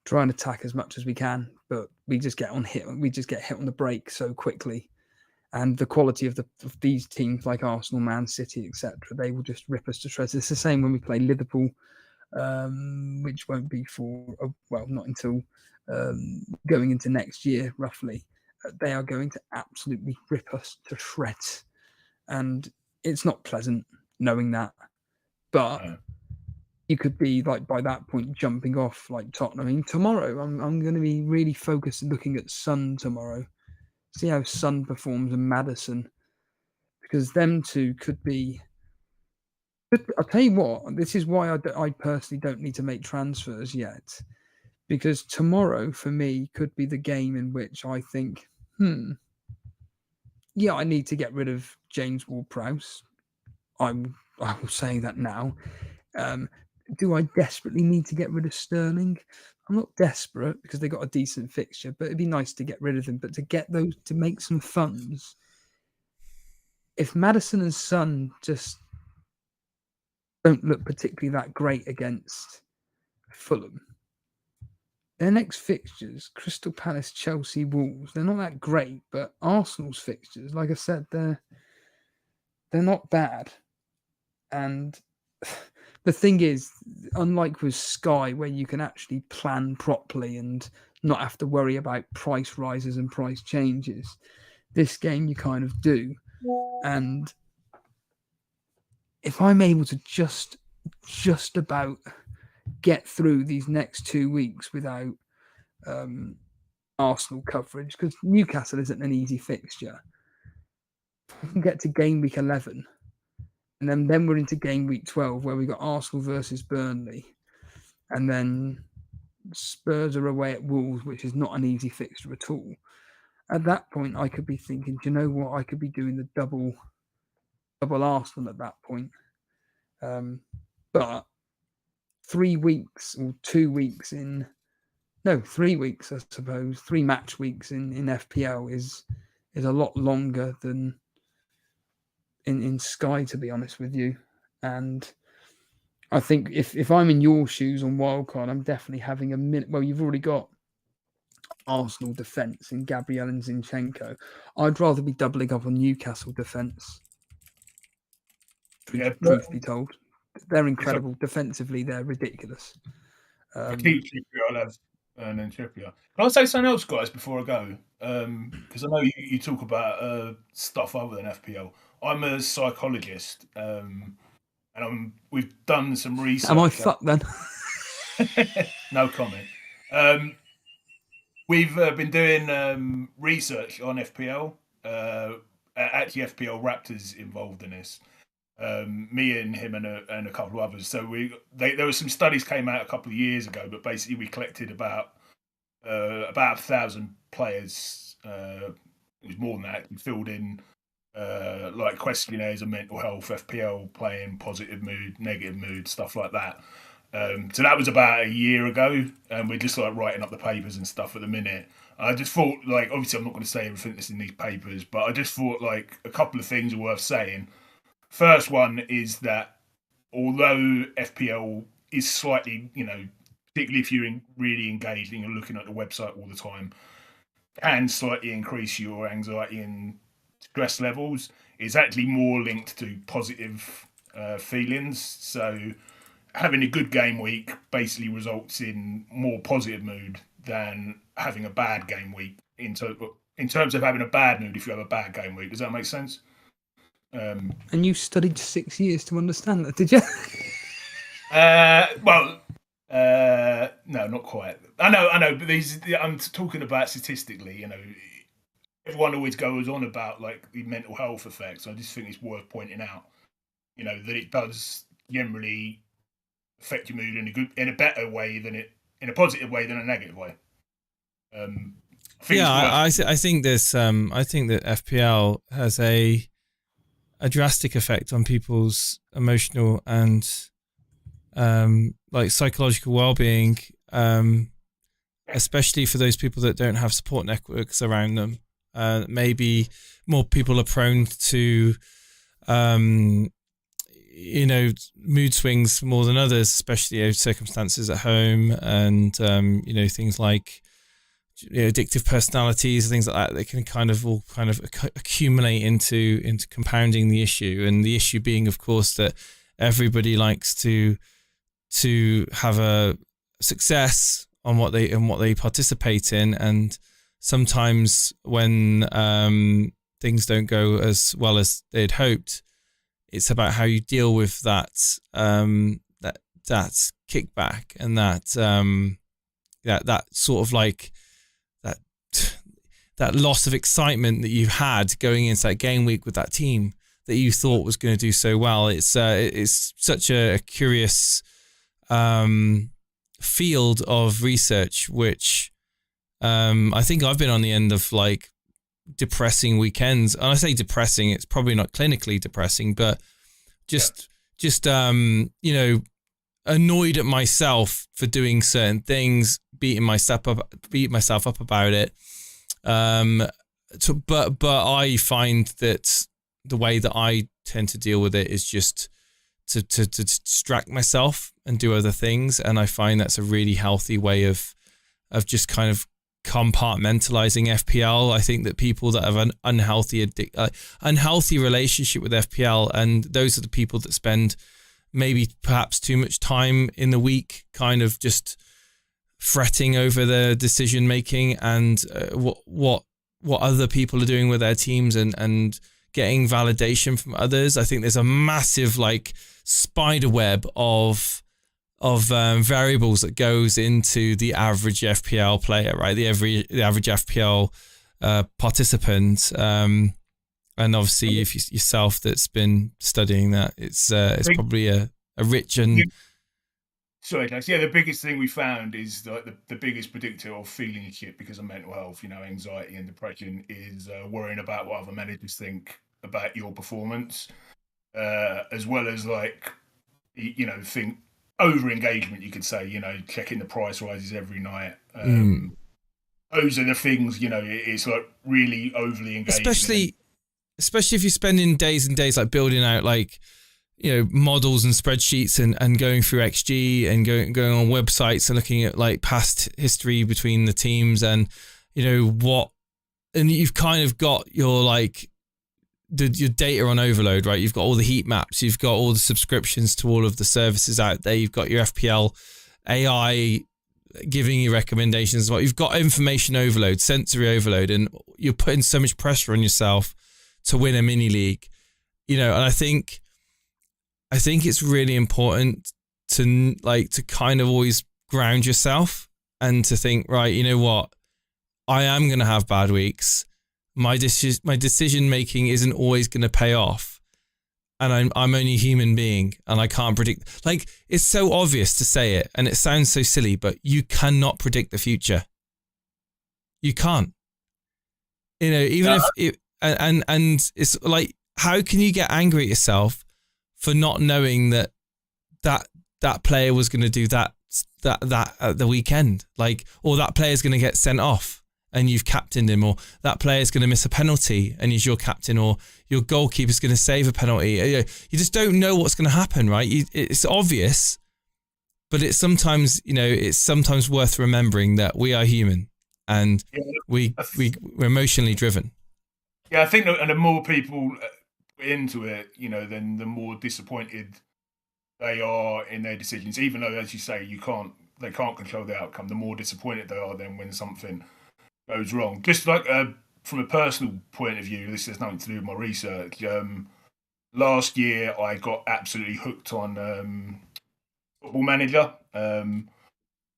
S2: try and attack as much as we can, but we just get hit on the break so quickly. And the quality of these teams like Arsenal, Man City, etc., they will just rip us to shreds. It's the same when we play Liverpool, which won't be not until going into next year, roughly. They are going to absolutely rip us to shreds. And it's not pleasant knowing that. But you could be like by that point jumping off like Tottenham. I mean, tomorrow I'm going to be really focused looking at Son tomorrow. See how Son performs and Maddison, because them two could be. I'll tell you what. This is why I personally don't need to make transfers yet, because tomorrow for me could be the game in which I think, yeah, I need to get rid of James Ward-Prowse. I will say that now. Do I desperately need to get rid of Sterling? I'm not desperate because they got a decent fixture, but it'd be nice to get rid of them. But to get those, to make some funds, if Maddison and Son just don't look particularly that great against Fulham, their next fixtures, Crystal Palace, Chelsea, Wolves, they're not that great, but Arsenal's fixtures, like I said, they're not bad. And the thing is, unlike with Sky, where you can actually plan properly and not have to worry about price rises and price changes, this game you kind of do. And if I'm able to just about get through these next 2 weeks without Arsenal coverage, because Newcastle isn't an easy fixture, if I can get to game week 11, and then we're into game week 12 where we got Arsenal versus Burnley, and then Spurs are away at Wolves, which is not an easy fixture at all. At that point, I could be thinking, do you know what? I could be doing the double Arsenal at that point. But 3 weeks or 2 weeks in, no, 3 weeks, I suppose, 3 match weeks in FPL is a lot longer than in Sky, to be honest with you. And I think if I'm in your shoes on Wildcard, I'm definitely having a minute. Well, you've already got Arsenal defence in Gabriel and Zinchenko. I'd rather be doubling up on Newcastle defence. Truth be told, they're incredible. Defensively, they're ridiculous.
S4: I keep Trippier, I'll have and then Trippier. Can I say something else, guys, before I go? Because I know you talk about stuff other than FPL. I'm a psychologist, and we've done some research.
S2: Am I fucked then?
S4: No comment. We've been doing research on FPL. Actually, FPL Raptors involved in this. Me and him and a couple of others. So there were some studies came out a couple of years ago, but basically we collected about 1,000 players. It was more than that. We filled in like questionnaires of mental health, FPL playing, positive mood, negative mood, stuff like that. So that was about a year ago, and we're just like writing up the papers and stuff at the minute. I just thought, like, obviously I'm not going to say everything that's in these papers, but I just thought like a couple of things are worth saying. First one is that although FPL is slightly, particularly if you're really engaged and you're looking at the website all the time, can slightly increase your anxiety and stress levels, it's actually more linked to positive feelings. So having a good game week basically results in more positive mood than having a bad game week in terms of having a bad mood if you have a bad game week. Does that make sense?
S2: And you studied 6 years to understand that, did you?
S4: No, not quite. I know, but I'm talking about statistically. Everyone always goes on about like the mental health effects. I just think it's worth pointing out, that it does generally affect your mood in a better way in a positive way than a negative way.
S1: I think this. I think that FPL has a drastic effect on people's emotional and like psychological well-being, especially for those people that don't have support networks around them. Maybe more people are prone to mood swings more than others, especially circumstances at home and things like addictive personalities, things like that can kind of all accumulate into compounding the issue. And the issue being, of course, that everybody likes to have a success on what they participate in, and sometimes when things don't go as well as they'd hoped, it's about how you deal with that kickback and that sort of like that loss of excitement that you had going into that game week with that team that you thought was going to do so well. It's such a curious field of research, which I think I've been on the end of like depressing weekends. And I say depressing, it's probably not clinically depressing, but just annoyed at myself for doing certain things, beating myself up about it. But I find that the way that I tend to deal with it is just to distract myself and do other things, and I find that's a really healthy way of just kind of compartmentalizing FPL. I think that people that have an unhealthy relationship with FPL, and those are the people that spend maybe perhaps too much time in the week kind of just fretting over the decision making and what other people are doing with their teams and getting validation from others. I think there's a massive like spider web of variables that goes into the average FPL player, right? The average FPL participant, and obviously if yourself that's been studying that, it's probably a rich and
S4: sorry, Lex. Yeah, the biggest thing we found is like the biggest predictor of feeling shit because of mental health, anxiety and depression, is worrying about what other managers think about your performance, as well as like think over engagement, you could say, checking the price rises every night. Those are the things, it's like really overly engaging.
S1: Especially if you're spending days and days like building out like, models and spreadsheets and going through XG and going on websites and looking at like past history between the teams and, and you've kind of got your like, your data on overload, right? You've got all the heat maps, you've got all the subscriptions to all of the services out there, you've got your FPL AI giving you recommendations as well. You've got information overload, sensory overload, and you're putting so much pressure on yourself to win a mini league, and I think it's really important to kind of always ground yourself and to think, right, you know what, I am going to have bad weeks. My decision making isn't always going to pay off, and I'm only a human being, and I can't predict. Like, it's so obvious to say it, and it sounds so silly, but you cannot predict the future. You can't. Even if it, and it's like, how can you get angry at yourself for not knowing that player was going to do that at the weekend, like, or that player's going to get sent off and you've captained him, or that player's going to miss a penalty and he's your captain, or your goalkeeper's going to save a penalty. You just don't know what's going to happen, right? It's obvious, but it's sometimes worth remembering that we are human and we're emotionally driven.
S4: Yeah, I think that, and the more people into it, then the more disappointed they are in their decisions. Even though, as you say, they can't control the outcome. The more disappointed they are then when something goes wrong. Just like from a personal point of view, this has nothing to do with my research. Last year, I got absolutely hooked on Football Manager, and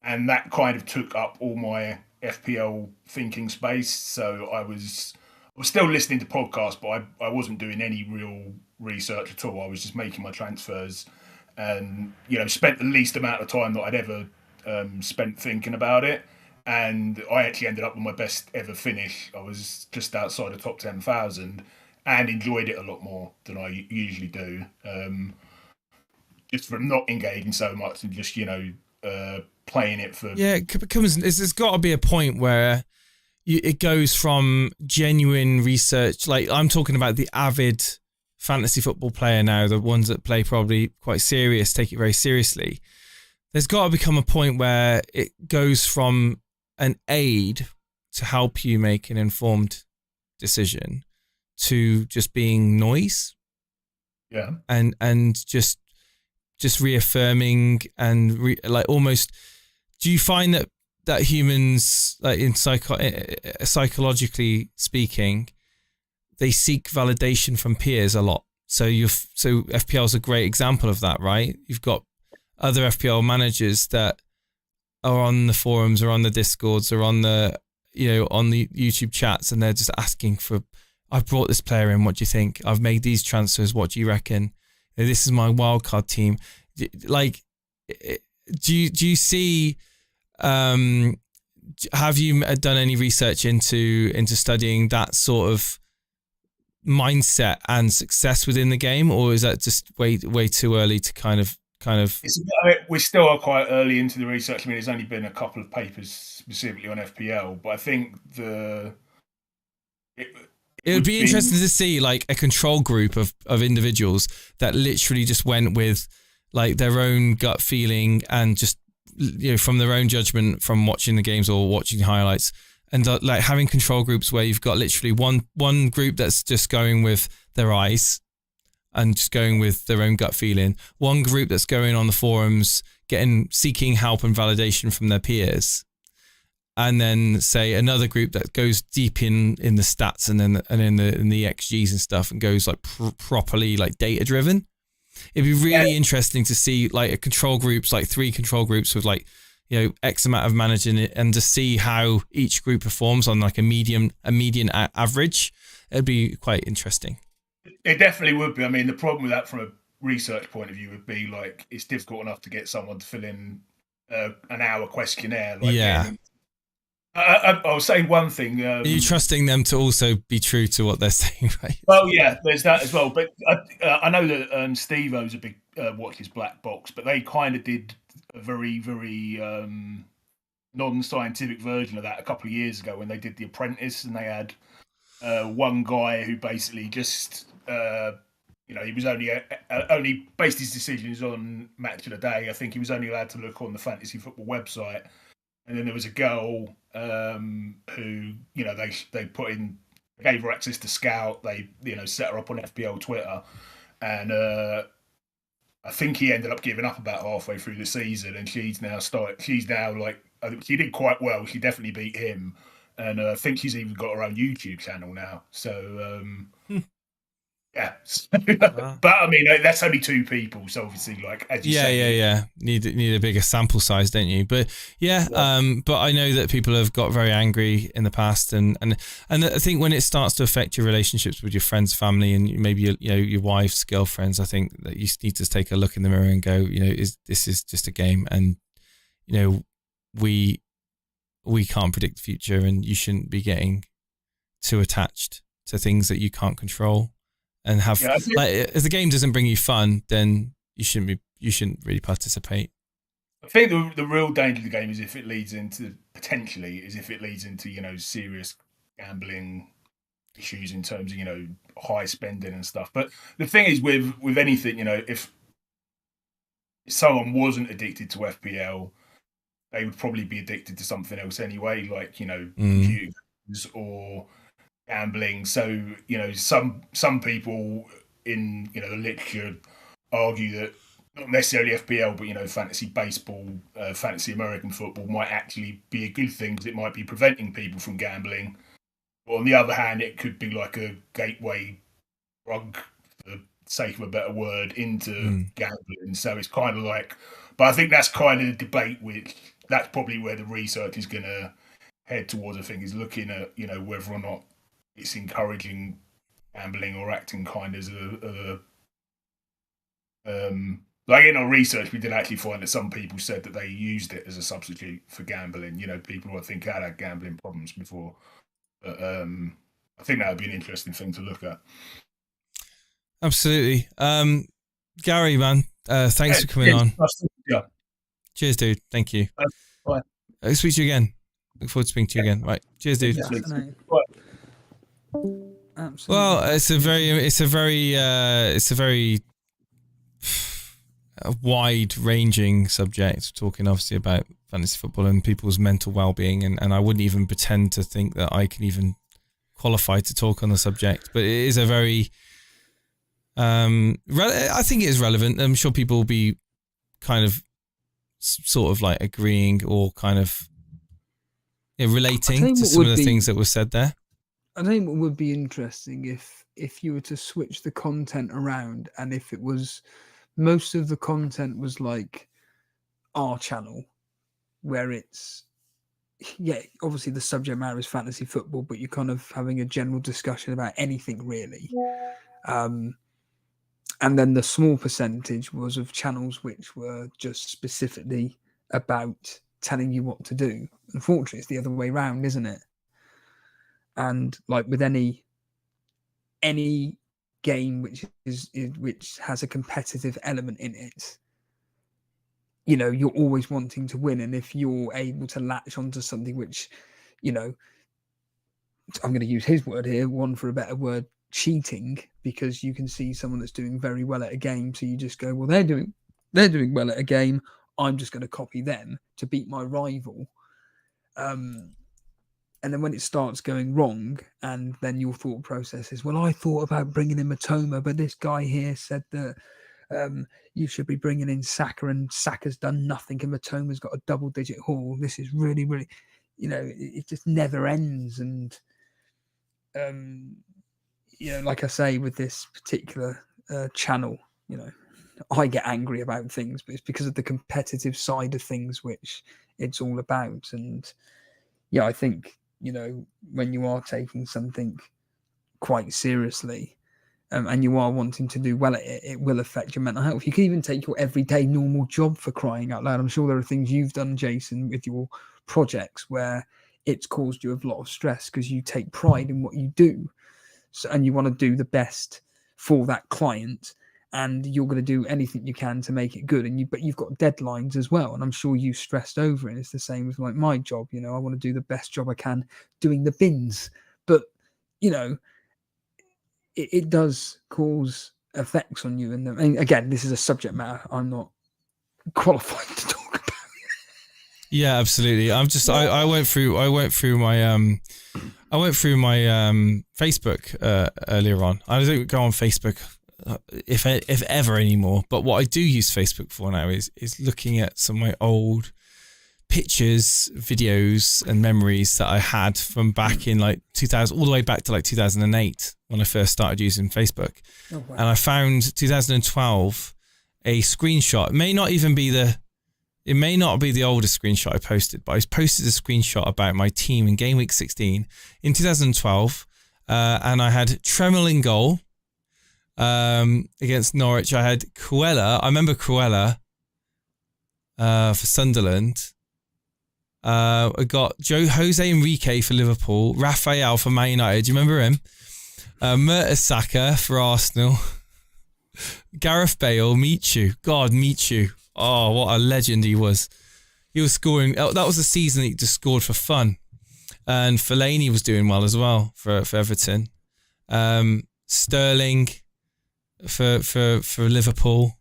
S4: that kind of took up all my FPL thinking space. So I was still listening to podcasts, but I wasn't doing any real research at all. I was just making my transfers and, spent the least amount of time that I'd ever spent thinking about it. And I actually ended up with my best ever finish. I was just outside the top 10,000 and enjoyed it a lot more than I usually do. Just from not engaging so much and just, playing it for...
S1: Yeah, there's got to be a point where it goes from genuine research, like I'm talking about the avid fantasy football player now, the ones that play probably quite serious, take it very seriously, there's got to become a point where it goes from an aid to help you make an informed decision to just being noise.
S4: Yeah.
S1: And just reaffirming and like almost, do you find that humans, like in psychologically speaking, they seek validation from peers a lot? So FPL is a great example of that, right? You've got other FPL managers that are on the forums or on the Discords or on the YouTube chats, and they're just asking for, I've brought this player in, what do you think? I've made these transfers, what do you reckon? This is my wildcard team. Like, do you see, have you done any research into studying that sort of mindset and success within the game, or is that just way too early to kind of?
S4: We still are quite early into the research. I mean, there's only been a couple of papers specifically on FPL, but I think it would be
S1: interesting to see like a control group of individuals that literally just went with like their own gut feeling and just, from their own judgment from watching the games or watching highlights, and like having control groups where you've got literally one group that's just going with their eyes and just going with their own gut feeling, one group that's going on the forums seeking help and validation from their peers, and then say another group that goes deep in the stats and in the XGs and stuff and goes like properly like data driven. It'd be really interesting to see like a control groups, like 3 control groups with like, X amount of managing it, and to see how each group performs on like a median average. It'd be quite interesting.
S4: It definitely would be. I mean, the problem with that from a research point of view would be like it's difficult enough to get someone to fill in an hour questionnaire. Like,
S1: yeah.
S4: I was saying one thing.
S1: Are you trusting them to also be true to what they're saying, right?
S4: Well, yeah, there's that as well. But I know that Steve-O's a big watches Black Box, but they kind of did a very, very non-scientific version of that a couple of years ago when they did The Apprentice, and they had one guy who basically just, he was only based his decisions on match of the day. I think he was only allowed to look on the fantasy football website. And then there was a girl who, they put in, gave her access to Scout. They, set her up on FPL Twitter, and I think he ended up giving up about halfway through the season. And she's now like, I think she did quite well. She definitely beat him, and I think she's even got her own YouTube channel now. So. Yeah, but I mean that's only 2 people, so obviously, like as you say,
S1: need a bigger sample size, don't you? But but I know that people have got very angry in the past, and I think when it starts to affect your relationships with your friends, family, and maybe your wife's girlfriends, I think that you need to take a look in the mirror and go, this is just a game, and we can't predict the future, and you shouldn't be getting too attached to things that you can't control. And have if the game doesn't bring you fun, then you shouldn't really participate.
S4: I think the real danger of the game is if it leads into serious gambling issues in terms of high spending and stuff. But the thing is with anything, if someone wasn't addicted to FPL, they would probably be addicted to something else anyway, like computers or gambling. So some people in the literature argue that not necessarily FPL, but fantasy baseball, fantasy American football might actually be a good thing because it might be preventing people from gambling. But on the other hand, it could be like a gateway drug, for the sake of a better word, into gambling. So it's kind of like, but I think that's kind of the debate, which that's probably where the research is going to head towards. I think is looking at whether or not it's encouraging gambling or acting kind as like in our research, we did actually find that some people said that they used it as a substitute for gambling. People who I think had gambling problems before. But I think that would be an interesting thing to look at.
S1: Absolutely. Gary, man, thanks for coming on.
S4: Yeah.
S1: Cheers, dude. Thank you.
S4: Bye.
S1: I'll speak to you again. Look forward to speaking to you again. Right. Cheers, dude.
S4: Bye.
S2: Absolutely.
S1: Well, it's a very wide-ranging subject. Talking obviously about fantasy football and people's mental well-being, and I wouldn't even pretend to think that I can even qualify to talk on the subject. But it is a very, I think it is relevant. I'm sure people will be kind of, sort of like agreeing or kind of relating to some of the things that were said there.
S2: I think what would be interesting if you were to switch the content around, and if it was most of the content was like our channel, where it's obviously the subject matter is fantasy football, but you're kind of having a general discussion about anything really. And then the small percentage was of channels which were just specifically about telling you what to do. Unfortunately, it's the other way around, isn't it? And like with any game which has a competitive element in it, you're always wanting to win. And if you're able to latch onto something which, I'm going to use his word here, one for a better word, cheating, because you can see someone that's doing very well at a game, so you just go, well, they're doing well at a game, I'm just going to copy them to beat my rival. And then when it starts going wrong, and then your thought process is, well, I thought about bringing in Matoma, but this guy here said that you should be bringing in Saka, and Saka's done nothing, and Matoma's got a double-digit haul. This is really, really, it just never ends. And like I say, with this particular channel, I get angry about things, but it's because of the competitive side of things which it's all about. And I think, when you are taking something quite seriously, and you are wanting to do well at it, it will affect your mental health. You can even take your everyday normal job, for crying out loud. I'm sure there are things you've done, Jason, with your projects where it's caused you a lot of stress because you take pride in what you do. So, and you want to do the best for that client, and you're going to do anything you can to make it good. But you've got deadlines as well, and I'm sure you stressed over it. It's the same with like my job. I want to do the best job I can doing the bins, but it does cause effects on you. And again, this is a subject matter I'm not qualified to talk about.
S1: Yeah, absolutely. I went through my Facebook earlier on. I don't go on Facebook if ever anymore, but what I do use Facebook for now is looking at some of my old pictures, videos and memories that I had from back in like 2000, all the way back to like 2008 when I first started using Facebook. Oh, wow. And I found 2012 a screenshot. It may not be the oldest screenshot I posted, but I posted a screenshot about my team in Game Week 16 in 2012, and I had Tremel in goal against Norwich. I had Cruella. I remember Cruella for Sunderland. I got Jose Enrique for Liverpool, Raphael for Man United. Do you remember him? Mertesacker for Arsenal, Gareth Bale, Michu. God, Michu. Oh, what a legend he was. He was scoring. That was the season he just scored for fun. And Fellaini was doing well as well for Everton. Sterling for Liverpool.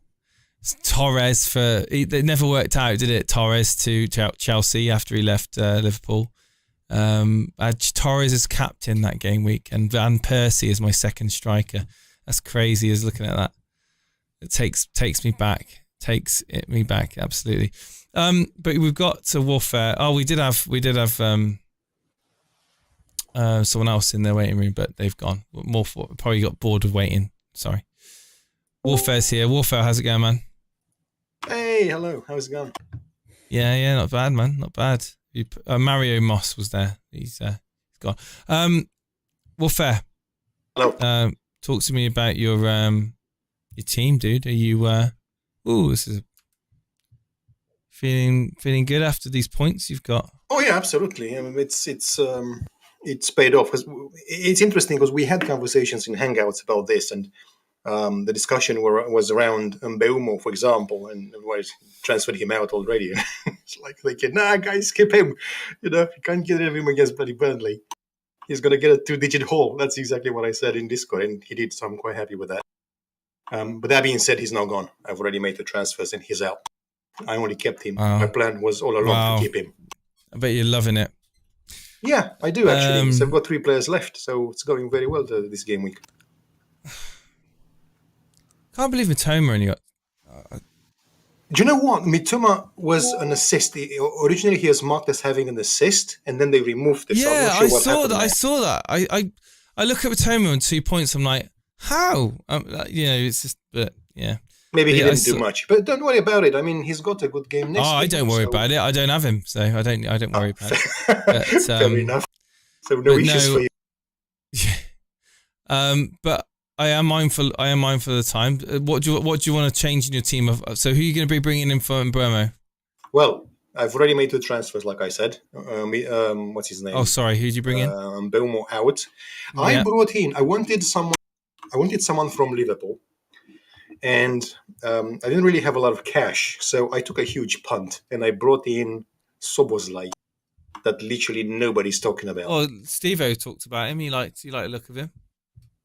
S1: Torres it never worked out, did it? Torres to Chelsea after he left Liverpool. I had Torres as captain that game week, and Van Persie as my second striker. That's crazy, as looking at that. It takes me back. Takes me back, absolutely. But we've got to Warfare. Oh, we did have someone else in their waiting room, but they've gone. Probably got bored of waiting. Sorry. Warfare's here. Warfare, how's it going, man?
S5: Hey, hello. How's it going?
S1: Yeah, not bad, man. Not bad. Mario Moss was there. He's gone. Warfare.
S5: Hello.
S1: Talk to me about your team, dude. Are you this is feeling good after these points you've got?
S5: Oh yeah, absolutely. I mean, it's paid off. It's interesting because we had conversations in Hangouts about this, and the discussion was around Mbeumo, for example, and was transferred him out already. It's like thinking, nah, guys, skip him. You can't get rid of him against bloody Burnley. he's going to get a 2-digit haul. That's exactly what I said in Discord, and he did, so I'm quite happy with that. But that being said, he's now gone. I've already made the transfers, and he's out. I only kept him.
S1: Wow.
S5: My plan was all along to keep him.
S1: I bet you're loving it.
S5: Yeah, I do actually. So I've got 3 players left, so it's going very well this game week.
S1: Can't believe Mitoma only got...
S5: Do you know what? Mitoma was an assist. Originally, he was marked as having an assist, and then they removed it.
S1: Yeah,
S5: so I'm not sure
S1: I saw that. I look at Mitoma on 2 points. I'm like, how? It's just, but yeah.
S5: Maybe he didn't do much, but don't worry about it. I mean, he's got a good game next week.
S1: I don't worry about it. I don't have him, so I don't worry about it. But,
S5: fair enough. So no issues for you.
S1: Yeah. But I am mindful of the time. What do you want to change in your team? So who are you going to be bringing in for Burmo?
S5: Well, I've already made 2 transfers, like I said. What's his name?
S1: Oh, sorry. Who did you bring in?
S5: Belmo out. I brought in. I wanted someone from Liverpool, and I didn't really have a lot of cash, so I took a huge punt and I brought in Szoboszlai, that literally nobody's talking about.
S1: Oh, Steve-O talked about him. You like the look of him.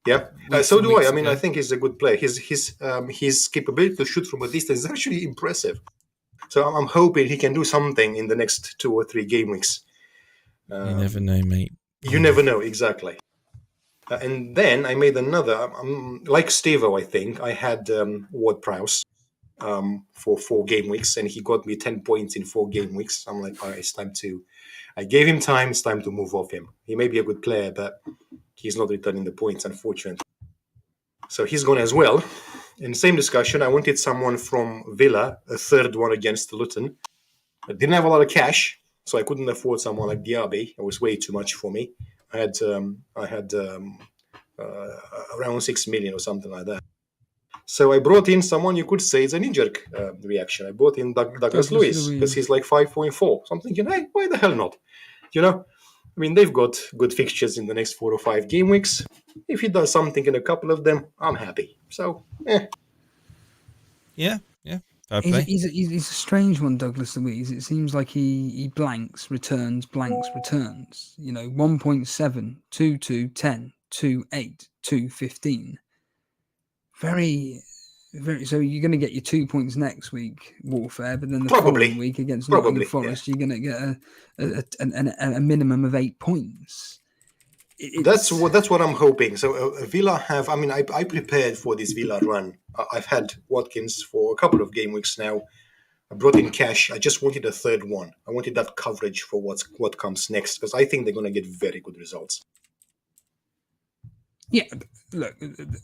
S5: Yeah, so do I. I mean, I think he's a good player. His capability to shoot from a distance is actually impressive. So I'm hoping he can do something in the next 2 or 3 game weeks.
S1: You never know, mate.
S5: You never know, exactly. And then I made another, like Steve-O, I think. I had Ward-Prowse for 4 game weeks, and he got me 10 points in 4 game weeks. I'm like, all right, it's time to... I gave him time. It's time to move off him. He may be a good player, but he's not returning the points, unfortunately. So he's gone as well. In the same discussion, I wanted someone from Villa, a 3rd one against Luton. I didn't have a lot of cash, so I couldn't afford someone like Diaby. It was way too much for me. I had around 6 million or something like that. So I brought in someone you could say is a knee-jerk reaction. I brought in Douglas Luiz because he's like 5.4. So I'm thinking, hey, why the hell not? I mean, they've got good fixtures in the next 4 or 5 game weeks. If he does something in a couple of them, I'm happy. So,
S1: Yeah.
S2: He's a strange one, Douglas Luiz. It seems like he blanks, returns, 1.7, 2, 10, 2, 8, 2, 15. Very, very. So you're going to get your 2 points next week, Warfare, but then the following week against Nottingham Forest, you're going to get a minimum of 8 points.
S5: That's what I'm hoping. So Villa have. I mean, I prepared for this Villa run. I've had Watkins for a couple of game weeks now. I brought in cash. I just wanted a 3rd one. I wanted that coverage for what comes next because I think they're going to get very good results.
S2: Yeah, look,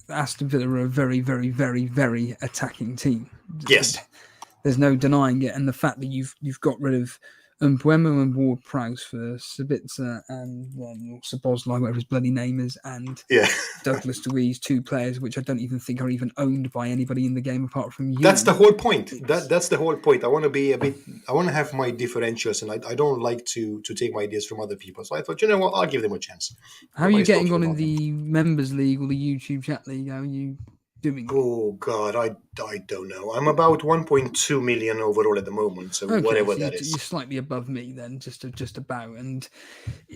S2: Aston Villa are a very, very, very, very attacking team.
S5: Yes,
S2: there's no denying it, and the fact that you've got rid of Mbeumo and Ward-Prowse for Sabitzer and Szoboszlai, whatever his bloody name is, and Douglas Luiz, 2 players which I don't even think are even owned by anybody in the game apart from you.
S5: That's the whole point. That's the whole point. I want to have my differentials, and I don't like to take my ideas from other people. So I thought, you know what, I'll give them a chance.
S2: How are you getting on in the Members League or the YouTube chat league? How are you doing?
S5: Oh God, I don't know. I'm about 1.2 million overall at the moment, so whatever that is.
S2: You're slightly above me then, just about. And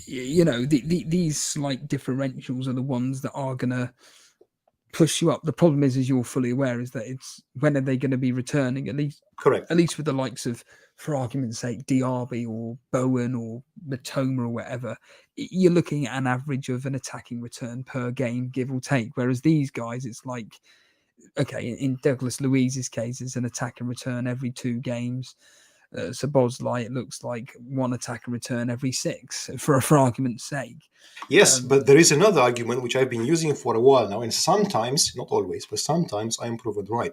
S2: these slight differentials are the ones that are gonna push you up. The problem is, as you're fully aware, is that it's when are they going to be returning? At least with the likes of, for argument's sake, Diaby or Bowen or Mitoma or whatever, you're looking at an average of an attacking return per game, give or take. Whereas these guys, it's like, okay, in Douglas Luiz's case, it's an attack and return every 2 games. Szoboszlai, it looks like 1 attack and return every 6, for argument's sake.
S5: Yes, but there is another argument which I've been using for a while now, and sometimes, not always, but sometimes I am proven right.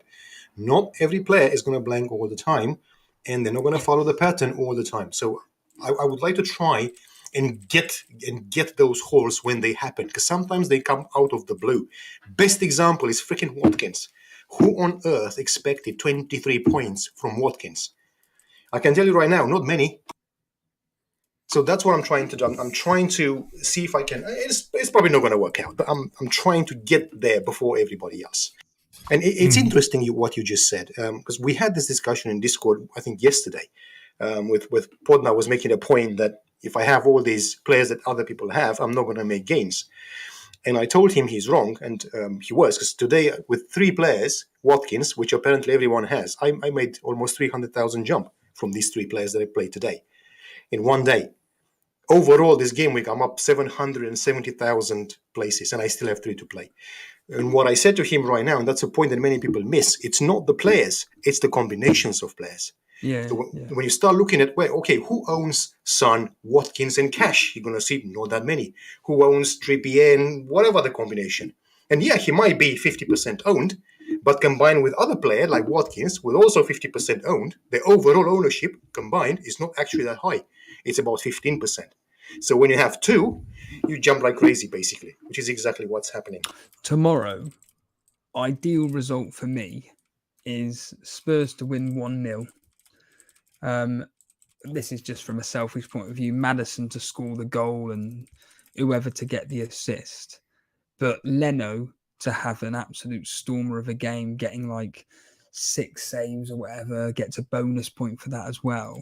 S5: Not every player is going to blank all the time, and they're not going to follow the pattern all the time. So I would like to try and get those holes when they happen, because sometimes they come out of the blue. Best example is freaking Watkins. Who on earth expected 23 points from Watkins? I can tell you right now, not many. So that's what I'm trying to do. I'm trying to see if I can. It's probably not going to work out, but I'm trying to get there before everybody else. And it's interesting what you just said, because we had this discussion in Discord, I think yesterday, with Podna was making a point that if I have all these players that other people have, I'm not going to make gains. And I told him he's wrong, and he was, because today with 3 players, Watkins, which apparently everyone has, I made almost 300,000 jump from these 3 players that I played today in one day. Overall, this game week, I'm up 770,000 places, and I still have 3 to play. And what I said to him right now, and that's a point that many people miss, it's not the players, it's the combinations of players.
S2: Yeah.
S5: So when you start looking at, well, okay, who owns Son, Watkins, and Cash? You're going to see not that many. Who owns Trippier and whatever the combination? And yeah, he might be 50% owned, but combined with other players like Watkins, with also 50% owned, the overall ownership combined is not actually that high. It's about 15%. So when you have 2, you jump like crazy, basically, which is exactly what's happening.
S2: Tomorrow, ideal result for me is Spurs to win 1-0. This is just from a selfish point of view. Maddison to score the goal and whoever to get the assist. But Leno to have an absolute stormer of a game, getting like 6 saves or whatever, gets a bonus point for that as well.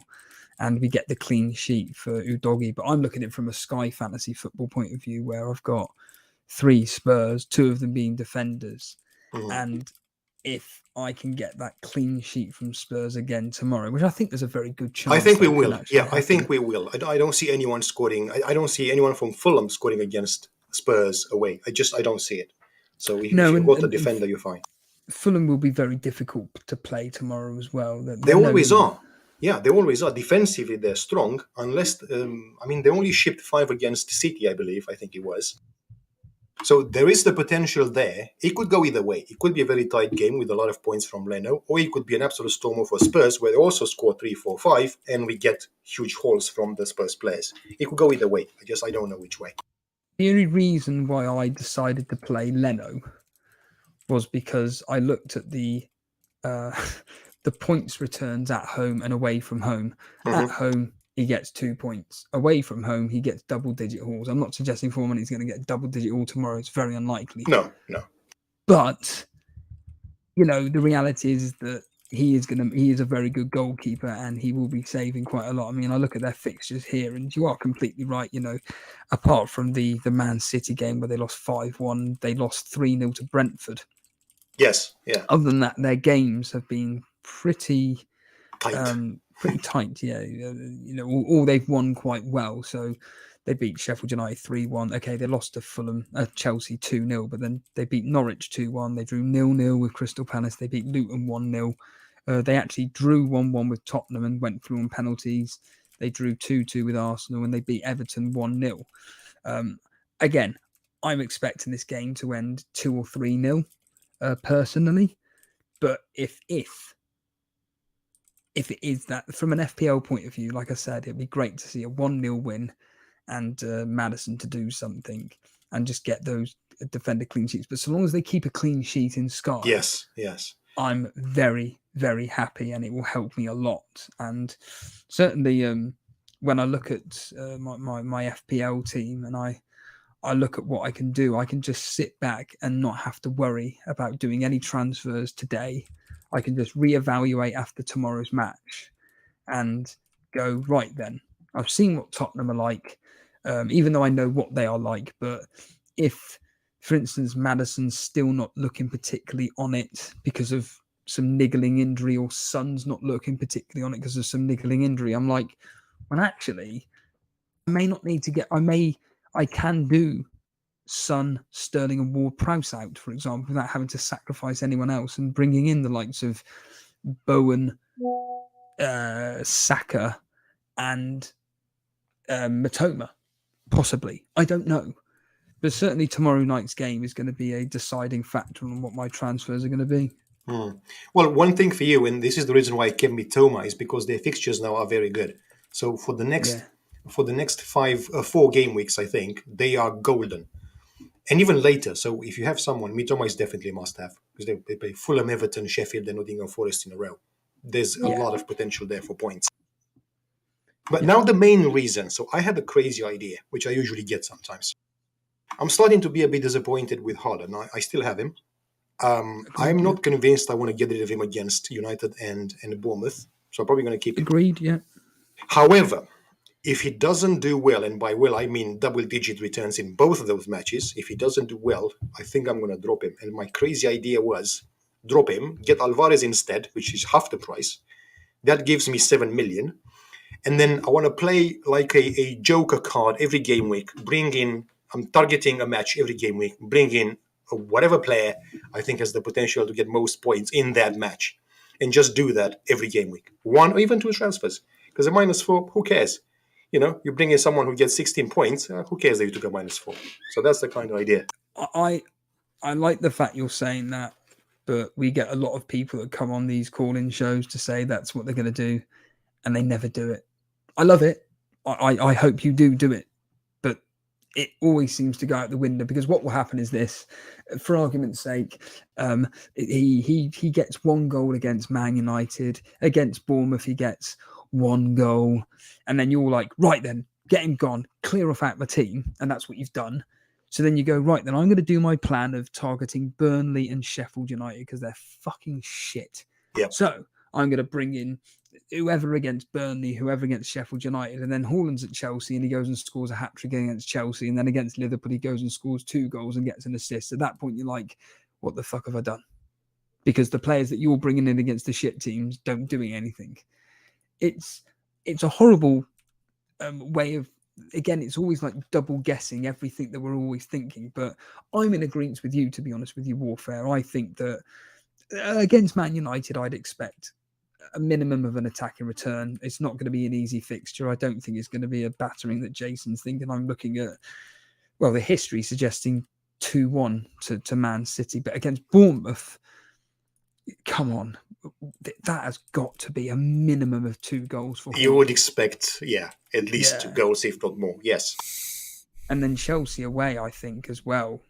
S2: And we get the clean sheet for Udogie. But I'm looking at it from a Sky Fantasy Football point of view, where I've got 3 Spurs, 2 of them being defenders. And if I can get that clean sheet from Spurs again tomorrow, which I think there's a very good chance.
S5: I think we will. Yeah, I think we will. I don't see anyone scoring. I don't see anyone from Fulham scoring against Spurs away. I don't see it. So if you've got the defender, you're fine.
S2: Fulham will be very difficult to play tomorrow as well.
S5: They always are. Yeah, they always are. Defensively, they're strong. Unless, they only shipped 5 against City, I believe. I think it was. So there is the potential there. It could go either way. It could be a very tight game with a lot of points from Leno, or it could be an absolute stormer for Spurs, where they also score 3, 4, 5, and we get huge hauls from the Spurs players. It could go either way. I don't know which way.
S2: The only reason why I decided to play Leno was because I looked at the points returns at home and away from home. At home, he gets 2 points. Away from home, he gets double-digit hauls. I'm not suggesting Foreman is going to get double-digit haul tomorrow. It's very unlikely.
S5: No.
S2: But, the reality is that he is a very good goalkeeper, and he will be saving quite a lot. I mean, I look at their fixtures here, and you are completely right. Apart from the Man City game where they lost 5-1, they lost 3-0 to Brentford.
S5: Yes, yeah.
S2: Other than that, their games have been pretty
S5: tight.
S2: Pretty tight, yeah. All they've won quite well. So they beat Sheffield United 3-1. Okay, they lost to Fulham, Chelsea 2-0, but then they beat Norwich 2-1. They drew 0-0 with Crystal Palace. They beat Luton 1-0. They actually drew 1-1 with Tottenham and went through on penalties. They drew 2-2 with Arsenal, and they beat Everton 1-0. Again, I'm expecting this game to end 2 or 3-0, personally. But if it is that, from an FPL point of view, like I said, it'd be great to see a 1-0 win and Maddison to do something and just get those defender clean sheets. But so long as they keep a clean sheet in Sky,
S5: yes,
S2: I'm very, very happy, and it will help me a lot. And certainly, when I look at my FPL team and I look at what I can do, I can just sit back and not have to worry about doing any transfers today. I can just reevaluate after tomorrow's match and go, right then, I've seen what Tottenham are like, even though I know what they are like. But if, for instance, Maddison's still not looking particularly on it because of some niggling injury, or Son's not looking particularly on it because of some niggling injury, I'm like, well, actually, I may not need to get, I can do Son, Sterling and Ward-Prowse out, for example, without having to sacrifice anyone else, and bringing in the likes of Bowen, Saka and Matoma, possibly. I don't know. But certainly tomorrow night's game is going to be a deciding factor on what my transfers are going to be.
S5: Well, one thing for you, and this is the reason why I kept Mitoma, is because their fixtures now are very good. So for the next 4 game weeks, I think, they are golden. And even later, so if you have someone, Mitoma is definitely a must-have, because they play Fulham, Everton, Sheffield, and Nottingham Forest in a row. There's a lot of potential there for points. But now the main reason, so I had a crazy idea, which I usually get sometimes. I'm starting to be a bit disappointed with Haaland. I still have him. I'm not convinced I want to get rid of him against United and Bournemouth, so I'm probably going to keep him.
S2: Agreed, yeah.
S5: However, if he doesn't do well, and by well I mean double-digit returns in both of those matches, if he doesn't do well, I think I'm going to drop him. And my crazy idea was drop him, get Alvarez instead, which is half the price. That gives me 7 million. And then I want to play like a joker card every game week. I'm targeting a match every game week. Bring in whatever player I think has the potential to get most points in that match. And just do that every game week. 1 or even 2 transfers. Because a -4, who cares? You bring in someone who gets 16 points, who cares that you took a -4? So that's the kind of idea.
S2: I like the fact you're saying that, but we get a lot of people that come on these call-in shows to say that's what they're going to do, and they never do it. I love it. I hope you do it, but it always seems to go out the window, because what will happen is this, for argument's sake, he gets 1 goal against Man United, against Bournemouth he gets 1 goal, and then you're like, right then, get him gone, clear off out my team, and that's what you've done. So then you go, right then, I'm going to do my plan of targeting Burnley and Sheffield United because they're fucking shit.
S5: Yep.
S2: So I'm going to bring in whoever against Burnley, whoever against Sheffield United, and then Haaland's at Chelsea and he goes and scores a hat-trick against Chelsea, and then against Liverpool he goes and scores 2 goals and gets an assist. At that point you're like, what the fuck have I done? Because the players that you're bringing in against the shit teams don't doing anything. It's a horrible way of, again, it's always like double guessing everything that we're always thinking. But I'm in agreement with you, to be honest with you, Warfare. I think that against Man United, I'd expect a minimum of an attack in return. It's not going to be an easy fixture. I don't think it's going to be a battering that Jason's thinking. I'm looking at, well, the history suggesting 2-1 to Man City. But against Bournemouth, come on, that has got to be a minimum of 2 goals for
S5: you would expect, at least 2 goals, if not more. Yes.
S2: And then Chelsea away, I think, as well.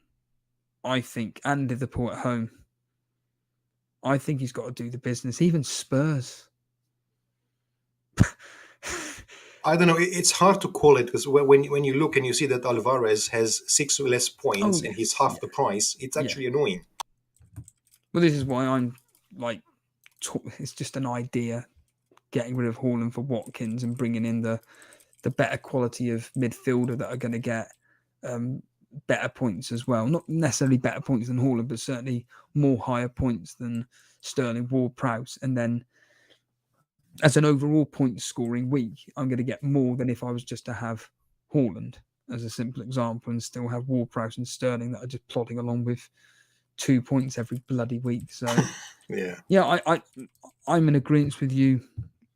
S2: And Liverpool at home. I think he's got to do the business. Even Spurs.
S5: I don't know. It's hard to call it, because when you look and you see that Alvarez has 6 less points and he's half the price, it's actually annoying.
S2: Well, this is why I'm like, it's just an idea, getting rid of Haaland for Watkins and bringing in the better quality of midfielder that are going to get better points as well. Not necessarily better points than Haaland, but certainly more higher points than Sterling, Ward-Prowse. And then as an overall point scoring week, I'm going to get more than if I was just to have Haaland as a simple example and still have Ward-Prowse and Sterling that are just plodding along with 2 points every bloody week. So I'm in agreement with you,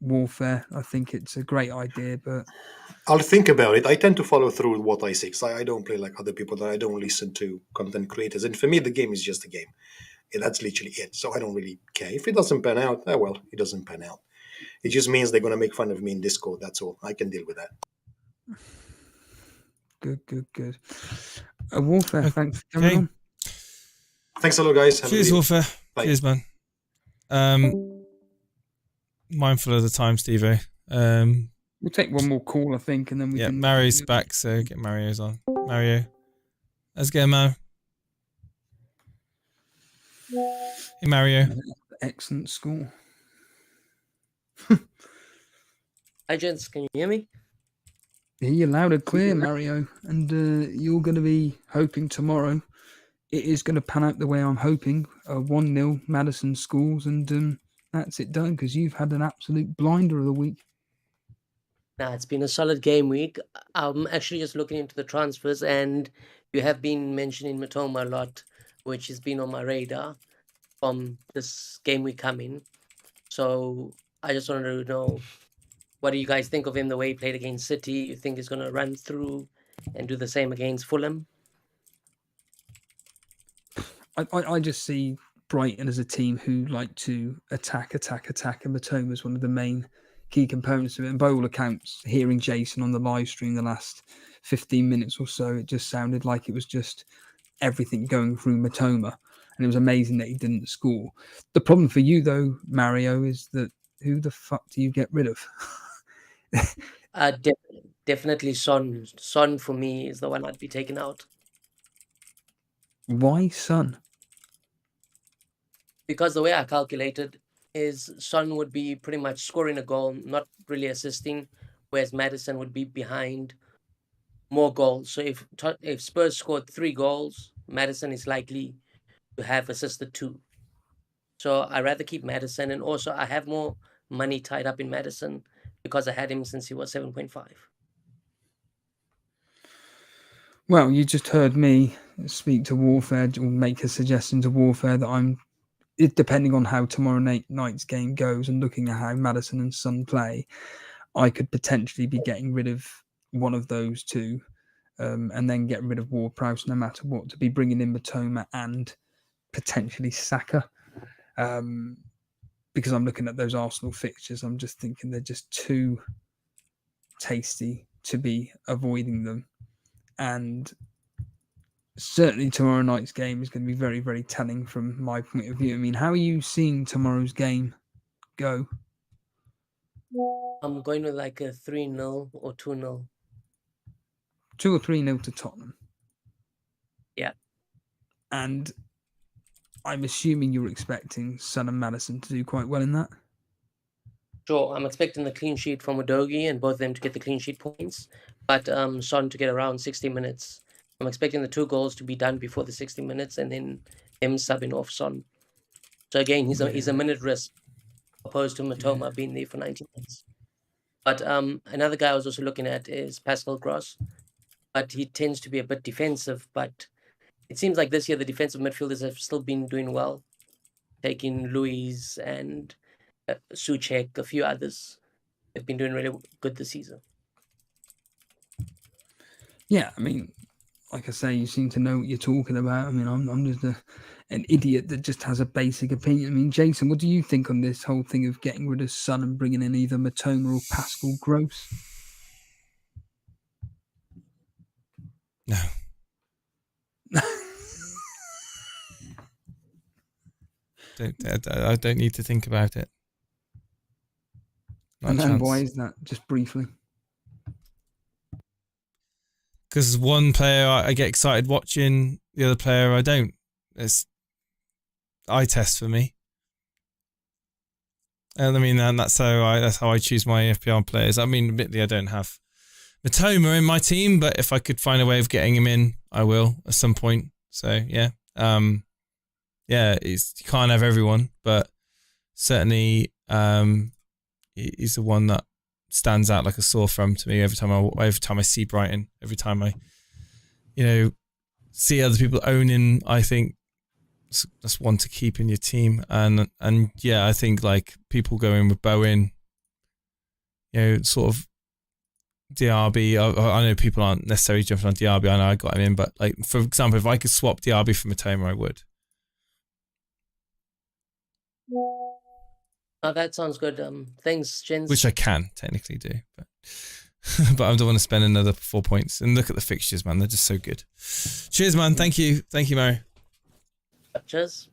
S2: Warfare. I think it's a great idea, but
S5: I'll think about it. I tend to follow through with what I say. I don't play like other people, that I don't listen to content creators. And for me, the game is just a game. That's literally it. So I don't really care. If it doesn't pan out, well, it doesn't pan out. It just means they're going to make fun of me in Discord. That's all. I can deal with that.
S2: Good. Warfare, thanks for coming on.
S5: Thanks a lot, guys.
S1: Cheers, Warfare. Bye. Cheers, man. Mindful of the time, Steve-O.
S2: We'll take one more call, I think, and then we can...
S1: Mario's back, so get Mario's on. Mario. Let's go, man. Hey, Mario.
S2: Excellent score.
S6: Hi, gents. Can you hear me?
S2: Hear you loud and clear, Mario. And you're going to be hoping tomorrow it is going to pan out the way I'm hoping. 1-0 Madison scores, and that's it done, because you've had an absolute blinder of the week.
S6: Nah, it's been a solid game week. I'm actually just looking into the transfers, and you have been mentioning Matoma a lot, which has been on my radar from this game week coming. So I just wanted to know, what do you guys think of him, the way he played against City? You think he's going to run through and do the same against Fulham?
S2: I just see Brighton as a team who like to attack, and Matoma is one of the main key components of it. And by all accounts, hearing Jason on the live stream the last 15 minutes or so, it just sounded like it was just everything going through Matoma. And it was amazing that he didn't score. The problem for you, though, Mario, is that who the fuck do you get rid of?
S6: Definitely Son. Son, for me, is the one I'd be taking out.
S2: Why Son?
S6: Because the way I calculated is Son would be pretty much scoring a goal, not really assisting, whereas Maddison would be behind more goals. So if Spurs scored 3 goals, Maddison is likely to have assisted 2. So I'd rather keep Maddison, and also I have more money tied up in Maddison because I had him since he was 7.5.
S2: Well, you just heard me speak to Warfare, or make a suggestion to Warfare that depending on how tomorrow night's game goes and looking at how Maddison and Son play, I could potentially be getting rid of one of those two, and then get rid of Ward-Prowse no matter what, to be bringing in Matoma and potentially Saka. Because I'm looking at those Arsenal fixtures, I'm just thinking they're just too tasty to be avoiding them. And certainly tomorrow night's game is going to be very, very telling from my point of view. I mean, how are you seeing tomorrow's game go?
S6: I'm going with like a 3-0 or 2-0.
S2: 2 or 3-0 to Tottenham.
S6: Yeah.
S2: And I'm assuming you're expecting Son and Maddison to do quite well in that.
S6: Sure, I'm expecting the clean sheet from Udogie and both of them to get the clean sheet points, but Son to get around 60 minutes. I'm expecting the 2 goals to be done before the 60 minutes and then him subbing off Son. So again, he's a minute risk opposed to Matoma being there for 90 minutes. But another guy I was also looking at is Pascal Gross, but he tends to be a bit defensive, but it seems like this year the defensive midfielders have still been doing well, taking Luis and Souček, a few others. They've been doing really good this season.
S2: Yeah, I mean, like I say, you seem to know what you're talking about. I mean, I'm just an idiot that just has a basic opinion. I mean, Jason, what do you think on this whole thing of getting rid of Son and bringing in either Matoma or Pascal Gross?
S1: No. I don't need to think about it.
S2: And then why is that? Just briefly.
S1: Because one player I get excited watching, the other player I don't. It's eye test for me. And I mean, and that's how I choose my FPL players. I mean, admittedly, I don't have Matoma in my team, but if I could find a way of getting him in, I will at some point. So yeah, you can't have everyone, but certainly he's the one that stands out like a sore thumb to me every time I see Brighton, every time I see other people owning. I think that's one to keep in your team, and yeah, I think like people going with Bowen, sort of DRB. I know people aren't necessarily jumping on DRB. I know I got him in, but like for example, if I could swap DRB for Matoma, I would.
S6: Oh, that sounds good. Thanks, Jens.
S1: Which I can technically do, but but I don't want to spend another 4 points. And look at the fixtures, man; they're just so good. Cheers, man. Thank you, Mary.
S6: Cheers.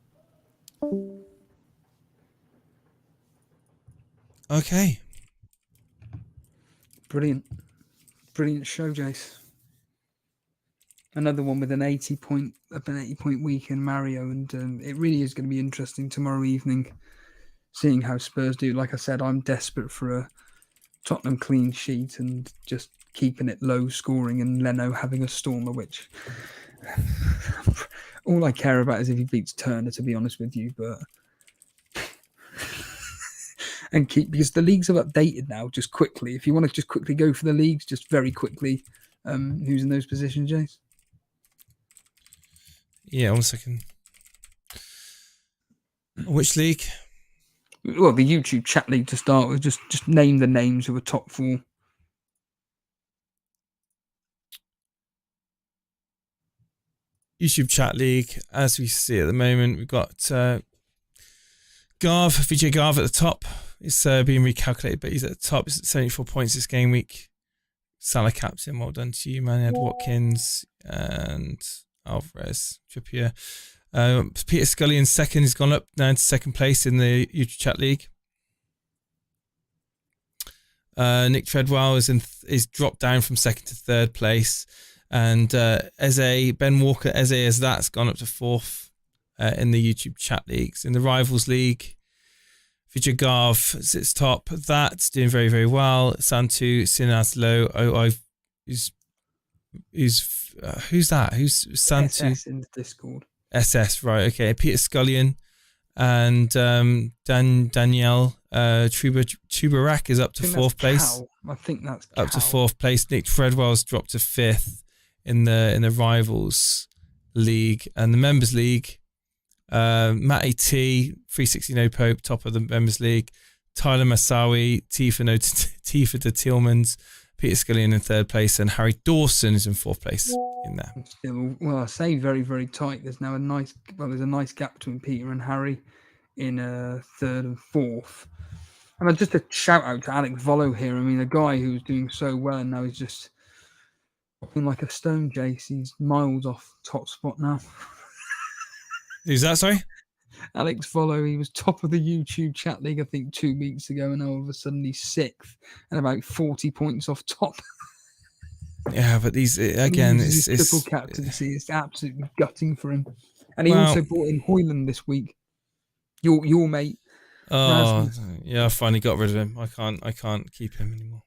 S1: Okay.
S2: Brilliant show, Jace. Another one with an 80-point week in Mario, and it really is going to be interesting tomorrow evening, seeing how Spurs do. Like I said, I'm desperate for a Tottenham clean sheet and just keeping it low scoring, and Leno having a stormer, which all I care about is if he beats Turner, to be honest with you. But and because the leagues have updated now. Just quickly, if you want to just quickly go for the leagues, just very quickly, who's in those positions, Jace?
S1: Yeah, 1 second. Which league?
S2: Well, the YouTube chat league to start with. Just name the names of the top 4.
S1: YouTube chat league, as we see at the moment, we've got VJ Garv at the top. It's being recalculated, but he's at the top. It's at 74 points this game week. Salah captain, well done to you, man. Ed Watkins and Alvarez, Trippier. Peter Scully in second. He's gone up now into second place in the YouTube chat league. Nick Treadwell is dropped down from second to third place. And Ben Walker, that's gone up to fourth in the YouTube chat leagues. In the Rivals League, Vijagarv sits top. That's doing very, very well. Santu Sinaslo. Who's that? Who's Santu?
S2: SS in the Discord.
S1: SS, right? Okay. Peter Scullion and Danielle Tubarak is up to 4th place.
S2: I think that's
S1: Cal. Up to 4th place. Nick Fredwell's dropped to 5th in the Rivals League and the Members League. Matty T, 360 No Pope, top of the Members League. Tyler Masawi, Tifa de Tillmans, Peter Scullion in 3rd place, and Harry Dawson is in 4th place in there.
S2: Still, well, I say very, very tight. There's now there's a nice gap between Peter and Harry in 3rd and 4th. And just a shout out to Alex Volo here. I mean, a guy who was doing so well and now he's just dropping like a stone, Jace. He's miles off top spot now.
S1: Who's that, sorry?
S2: Alex Volo, he was top of the YouTube chat league, I think, 2 weeks ago, and all of a sudden he's 6th and about 40 points off top.
S1: Yeah, but these, again, it's
S2: triple captaincy. It's absolutely gutting for him. And he also brought in Haaland this week. Your mate.
S1: Oh,
S2: Rasmus.
S1: yeah, I finally got rid of him. I can't keep him anymore.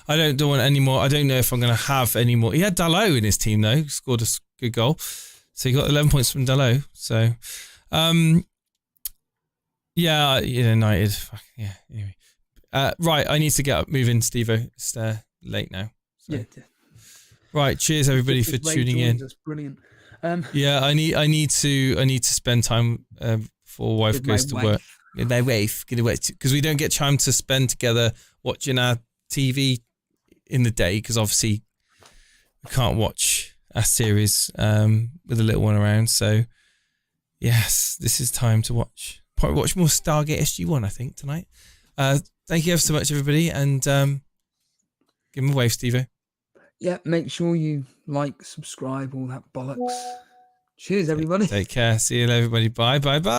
S1: I don't want any more. I don't know if I'm going to have any more. He had Dalot in his team, though. Scored a good goal. So he got 11 points from Dalot. So, yeah, United. Yeah, anyway. Right, I need to get up, moving, Steve-O. It's late now. So.
S2: Yeah.
S1: Right, cheers everybody for tuning in.
S2: That's brilliant.
S1: Yeah, I need to spend time before wife goes to work. With my wife, because we don't get time to spend together watching our TV in the day, because obviously we can't watch our series with the little one around. So yes, this is time to probably watch more Stargate SG-1, I think, tonight. Thank you ever so much, everybody, and give them a wave, Steve-O.
S2: Yeah, make sure you like, subscribe, all that bollocks. Cheers, everybody.
S1: Take care. See you, everybody. Bye.